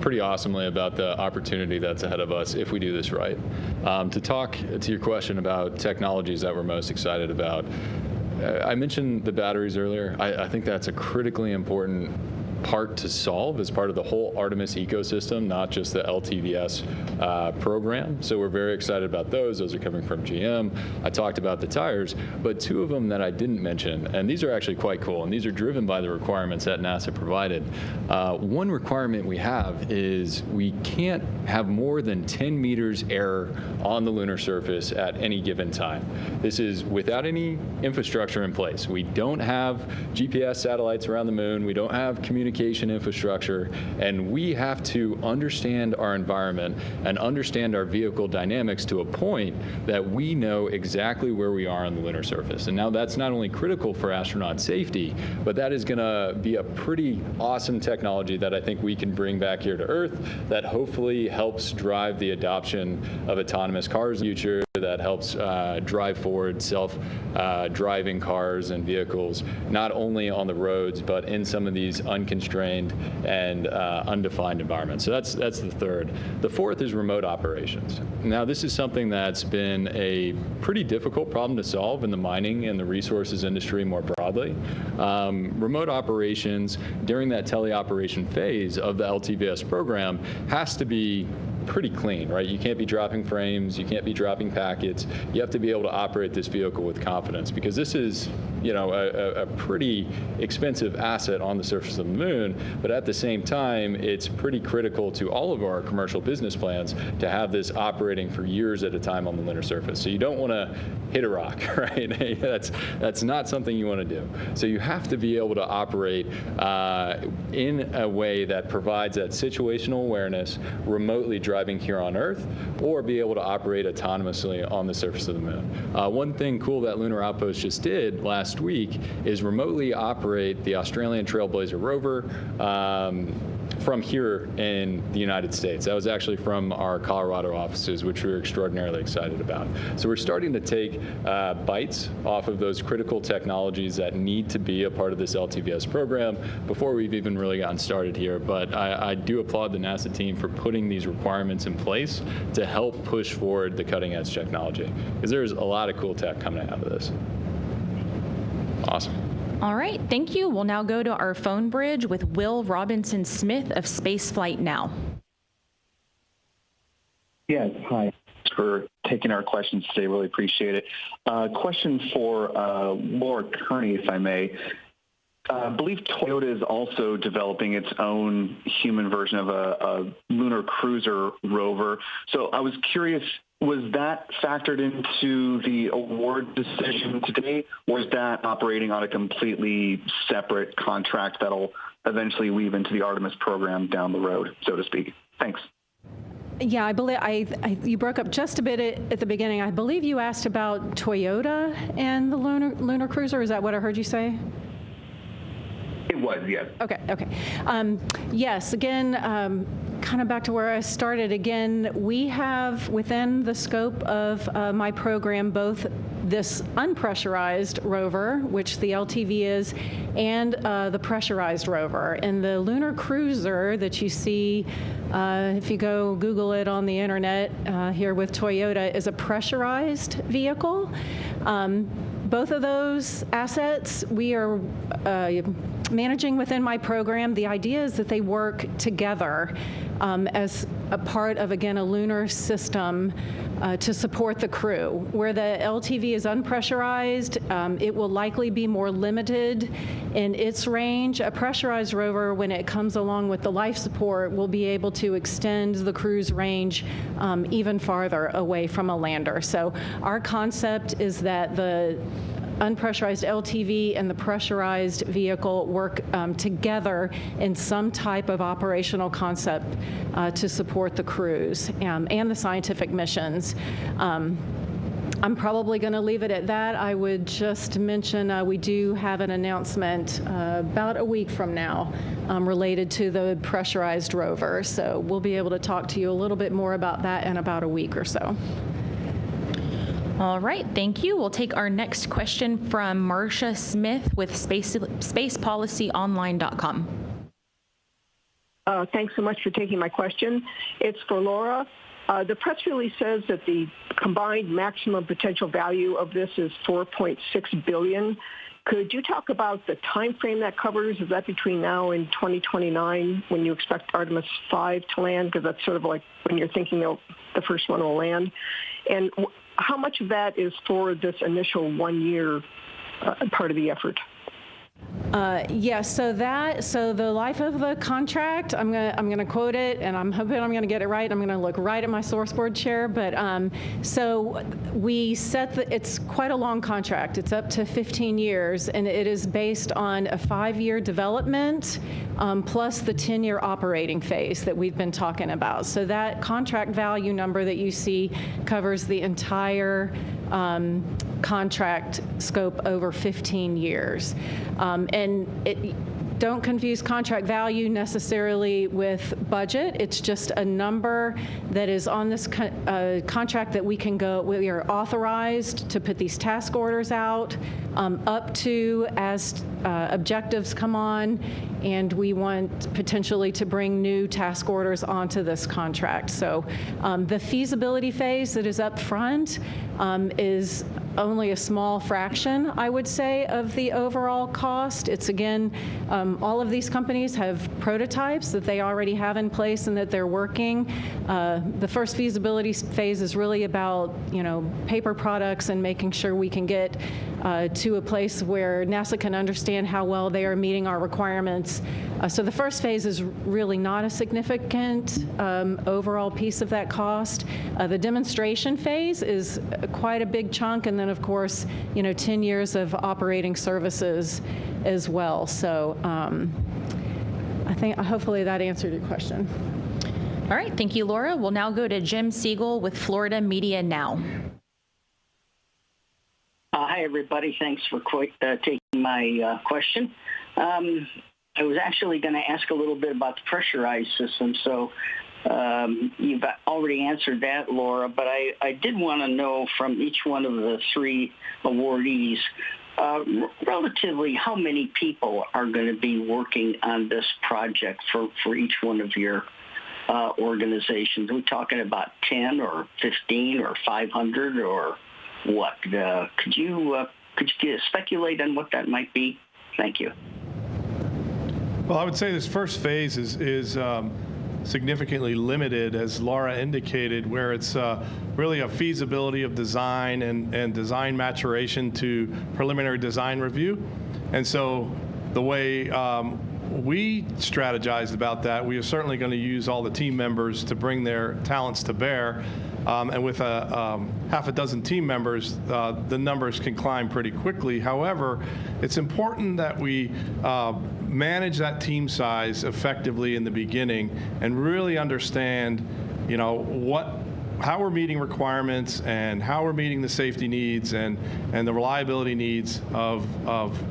pretty awesomely about the opportunity that's ahead of us if we do this right. To talk to your question about technologies that we're most excited about, I mentioned the batteries earlier. I think that's a critically important part to solve as part of the whole Artemis ecosystem, not just the LTVS program. So we're very excited about those. Those are coming from GM. I talked about the tires, but two of them that I didn't mention, and these are actually quite cool, and these are driven by the requirements that NASA provided. One requirement we have is we can't have more than 10 meters error on the lunar surface at any given time. This is without any infrastructure in place. We don't have GPS satellites around the moon. We don't have communication infrastructure, and we have to understand our environment and understand our vehicle dynamics to a point that we know exactly where we are on the lunar surface. And now that's not only critical for astronaut safety, but that is going to be a pretty awesome technology that I think we can bring back here to Earth that hopefully helps drive the adoption of autonomous cars in the future, that helps drive forward self-driving cars and vehicles, not only on the roads, but in some of these unconstrained and undefined environments. So that's the third. The fourth is remote operations. Now, this is something that's been a pretty difficult problem to solve in the mining and the resources industry more broadly. Remote operations during that teleoperation phase of the LTVS program has to be pretty clean, right? You can't be dropping frames, you can't be dropping packets. You have to be able to operate this vehicle with confidence, because this is, a pretty expensive asset on the surface of the moon, but at the same time, it's pretty critical to all of our commercial business plans to have this operating for years at a time on the lunar surface. So you don't want to hit a rock, right? That's not something you want to do. So you have to be able to operate in a way that provides that situational awareness, remotely driving here on Earth, or be able to operate autonomously on the surface of the moon. One thing cool that Lunar Outpost just did last week is remotely operate the Australian Trailblazer rover from here in the United States. That was actually from our Colorado offices, which we were extraordinarily excited about. So we're starting to take bites off of those critical technologies that need to be a part of this LTVS program before we've even really gotten started here. But I do applaud the NASA team for putting these requirements in place to help push forward the cutting edge technology, because there's a lot of cool tech coming out of this. Awesome. All right, thank you. We'll now go to our phone bridge with Will Robinson Smith of Spaceflight Now. Yes, hi. Thanks for taking our questions today. Really appreciate it. Question for Laura Kearney, if I may. I believe Toyota is also developing its own human version of a lunar cruiser rover. So I was curious, was that factored into the award decision today, or is that operating on a completely separate contract that'll eventually weave into the Artemis program down the road, so to speak? Thanks. Yeah, I believe you broke up just a bit at the beginning. I believe you asked about Toyota and the lunar cruiser. Is that what I heard you say? It was, yes. Okay. Yes, again, kind of back to where I started again, we have within the scope of my program both this unpressurized rover, which the LTV is, and the pressurized rover. And the lunar cruiser that you see, if you go Google it on the internet here with Toyota, is a pressurized vehicle. Both of those assets we are managing within my program. The idea is that they work together as a part of, again, a lunar system to support the crew. Where the LTV is unpressurized, it will likely be more limited in its range. A pressurized rover, when it comes along with the life support, will be able to extend the crew's range even farther away from a lander. So our concept is that the unpressurized LTV and the pressurized vehicle work together in some type of operational concept to support the crews and the scientific missions. I'm probably going to leave it at that. I would just mention we do have an announcement about a week from now related to the pressurized rover. So we'll be able to talk to you a little bit more about that in about a week or so. All right, thank you. We'll take our next question from Marcia Smith with spacepolicyonline.com. Thanks so much for taking my question. It's for Laura. The press release says that the combined maximum potential value of this is $4.6 billion. Could you talk about the time frame that covers? Is that between now and 2029 when you expect Artemis 5 to land? Because that's sort of like when you're thinking the first one will land. And how much of that is for this initial 1 year part of the effort? So the life of the contract, I'm gonna quote it, and I'm hoping I'm gonna get it right. I'm gonna look right at my source board chair, but so we set it's quite a long contract. It's up to 15 years, and it is based on a 5-year development plus the 10-year operating phase that we've been talking about. So that contract value number that you see covers the entire contract scope over 15 years. And don't confuse contract value necessarily with budget. It's just a number that is on this contract that we are authorized to put these task orders out up to as objectives come on, and we want potentially to bring new task orders onto this contract. So the feasibility phase that is up front is only a small fraction, I would say, of the overall cost. It's again, all of these companies have prototypes that they already have in place and that they're working. The first feasibility phase is really about, paper products and making sure we can get to a place where NASA can understand how well they are meeting our requirements. So the first phase is really not a significant overall piece of that cost. The demonstration phase is quite a big chunk, and then of course, 10 years of operating services as well. So I think hopefully that answered your question. All right, thank you, Laura. We'll now go to Jim Siegel with Florida Media Now. Hi, everybody. Thanks for taking my question. I was actually going to ask a little bit about the pressurized system, so you've already answered that, Laura, but I did want to know from each one of the three awardees, relatively how many people are going to be working on this project for each one of your organizations? Are we talking about 10 or 15 or 500 or what? Could you speculate on what that might be? Thank you. Well, I would say this first phase is significantly limited, as Laura indicated, where it's really a feasibility of design and design maturation to preliminary design review. And so the way we strategized about that, we are certainly going to use all the team members to bring their talents to bear. And with half a dozen team members, the numbers can climb pretty quickly. However, it's important that we manage that team size effectively in the beginning and really understand, how we're meeting requirements and how we're meeting the safety needs and the reliability needs of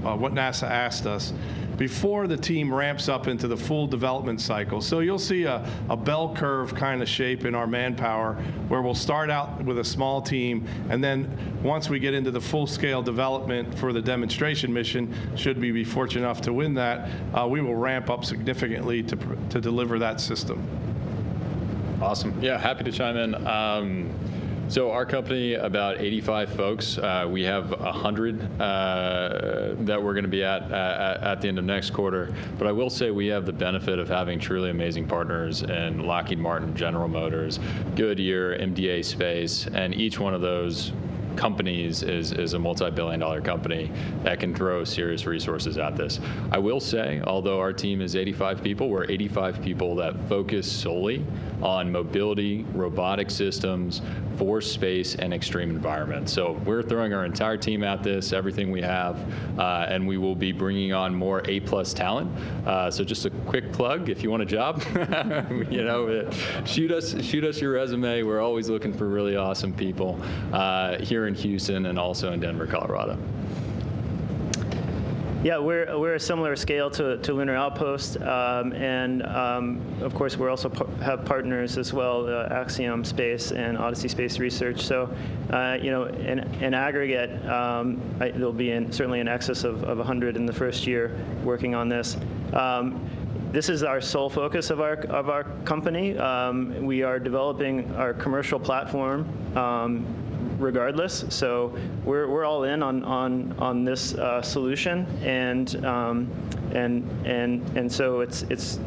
what NASA asked us before the team ramps up into the full development cycle. So you'll see a bell curve kind of shape in our manpower where we'll start out with a small team, and then once we get into the full-scale development for the demonstration mission, should we be fortunate enough to win that, we will ramp up significantly to deliver that system. Awesome. Yeah, happy to chime in. So our company, about 85 folks. We have 100 that we're going to be at the end of next quarter. But I will say we have the benefit of having truly amazing partners in Lockheed Martin, General Motors, Goodyear, MDA Space, and each one of those companies is a multi-billion-dollar company that can throw serious resources at this. I will say, although our team is 85 people, we're 85 people that focus solely on mobility, robotic systems, for space, and extreme environments. So we're throwing our entire team at this, everything we have, and we will be bringing on more A+ talent. So just a quick plug, if you want a job, shoot us your resume. We're always looking for really awesome people here in Houston and also in Denver, Colorado. Yeah, we're a similar scale to Lunar Outpost, and of course we also have partners as well, Axiom Space and Odyssey Space Research. So, in aggregate, there'll be certainly in excess of 100 in the first year working on this. This is our sole focus of our company. We are developing our commercial platform regardless. So we're all in on this solution, and so it's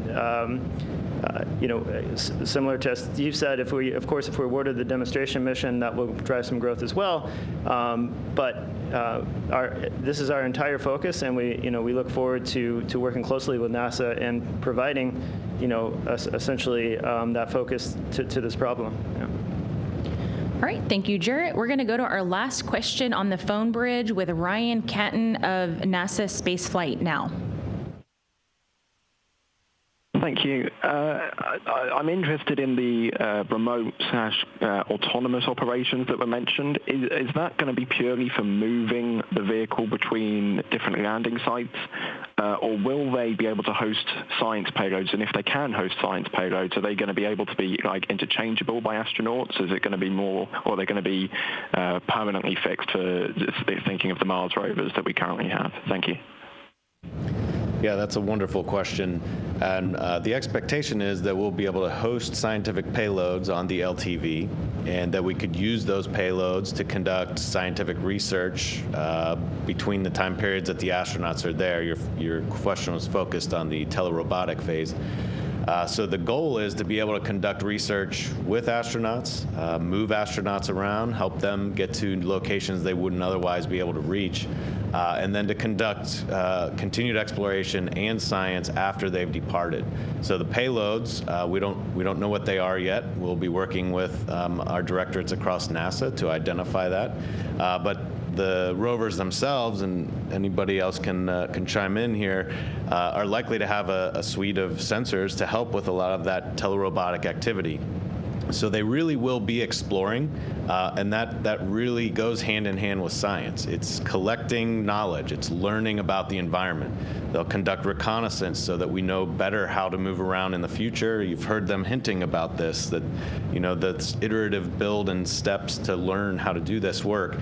similar to Steve said. If we're awarded the demonstration mission, that will drive some growth as well. But this is our entire focus, and we look forward to working closely with NASA and providing essentially that focus to this problem. Yeah. All right, thank you, Jarrett. We're going to go to our last question on the phone bridge with Ryan Catton of NASA Spaceflight Now. Thank you. I'm interested in the remote/autonomous operations that were mentioned. Is that going to be purely for moving the vehicle between different landing sites, or will they be able to host science payloads? And if they can host science payloads, are they going to be able to be interchangeable by astronauts? Is it going to be more, or are they going to be permanently fixed for thinking of the Mars rovers that we currently have? Thank you. Yeah, that's a wonderful question. And the expectation is that we'll be able to host scientific payloads on the LTV, and that we could use those payloads to conduct scientific research between the time periods that the astronauts are there. Your question was focused on the telerobotic phase. So the goal is to be able to conduct research with astronauts, move astronauts around, help them get to locations they wouldn't otherwise be able to reach, and then to conduct continued exploration and science after they've departed. So the payloads, we don't know what they are yet. We'll be working with our directorates across NASA to identify that. But the rovers themselves, and anybody else can chime in here, are likely to have a suite of sensors to help with a lot of that telerobotic activity. So they really will be exploring, and that really goes hand in hand with science. It's collecting knowledge. It's learning about the environment. They'll conduct reconnaissance so that we know better how to move around in the future. You've heard them hinting about this, that's iterative build and steps to learn how to do this work.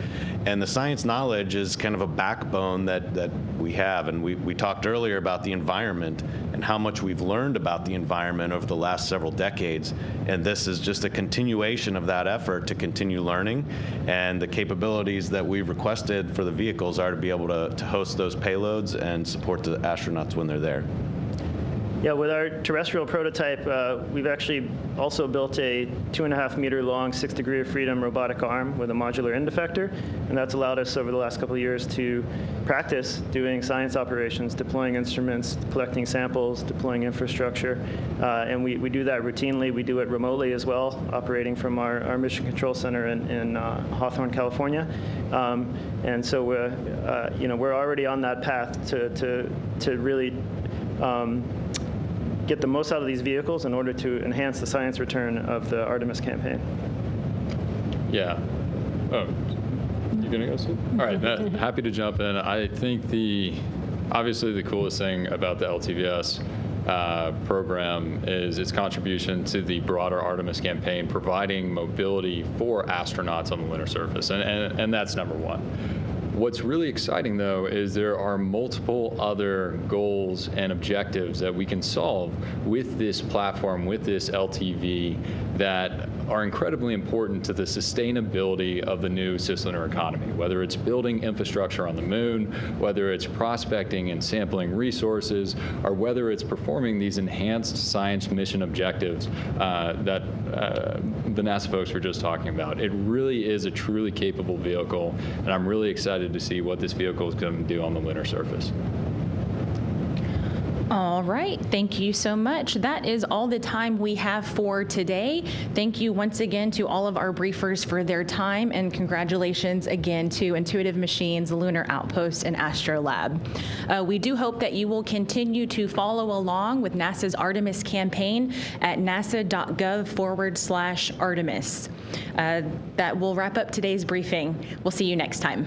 And the science knowledge is kind of a backbone that we have. And we talked earlier about the environment and how much we've learned about the environment over the last several decades. And this is just just a continuation of that effort to continue learning, and the capabilities that we've requested for the vehicles are to be able to host those payloads and support the astronauts when they're there. Yeah, with our terrestrial prototype, we've actually also built a 2.5-meter long 6 degree of freedom robotic arm with a modular end effector, and that's allowed us over the last couple of years to practice doing science operations, deploying instruments, collecting samples, deploying infrastructure, and we do that routinely. We do it remotely as well, operating from our Mission Control Center in Hawthorne, California, and so we're already on that path to really get the most out of these vehicles in order to enhance the science return of the Artemis campaign. Yeah. Oh, you gonna go, Sue? All right, happy to jump in. I think obviously the coolest thing about the LTVS program is its contribution to the broader Artemis campaign, providing mobility for astronauts on the lunar surface, and that's number one. What's really exciting, though, is there are multiple other goals and objectives that we can solve with this platform, with this LTV, that are incredibly important to the sustainability of the new cislunar economy, whether it's building infrastructure on the moon, whether it's prospecting and sampling resources, or whether it's performing these enhanced science mission objectives that the NASA folks were just talking about. It really is a truly capable vehicle, and I'm really excited to see what this vehicle is going to do on the lunar surface. All right, thank you so much. That is all the time we have for today. Thank you once again to all of our briefers for their time, and congratulations again to Intuitive Machines, Lunar Outpost, and Astrolab. We do hope that you will continue to follow along with NASA's Artemis campaign at nasa.gov/Artemis. That will wrap up today's briefing. We'll see you next time.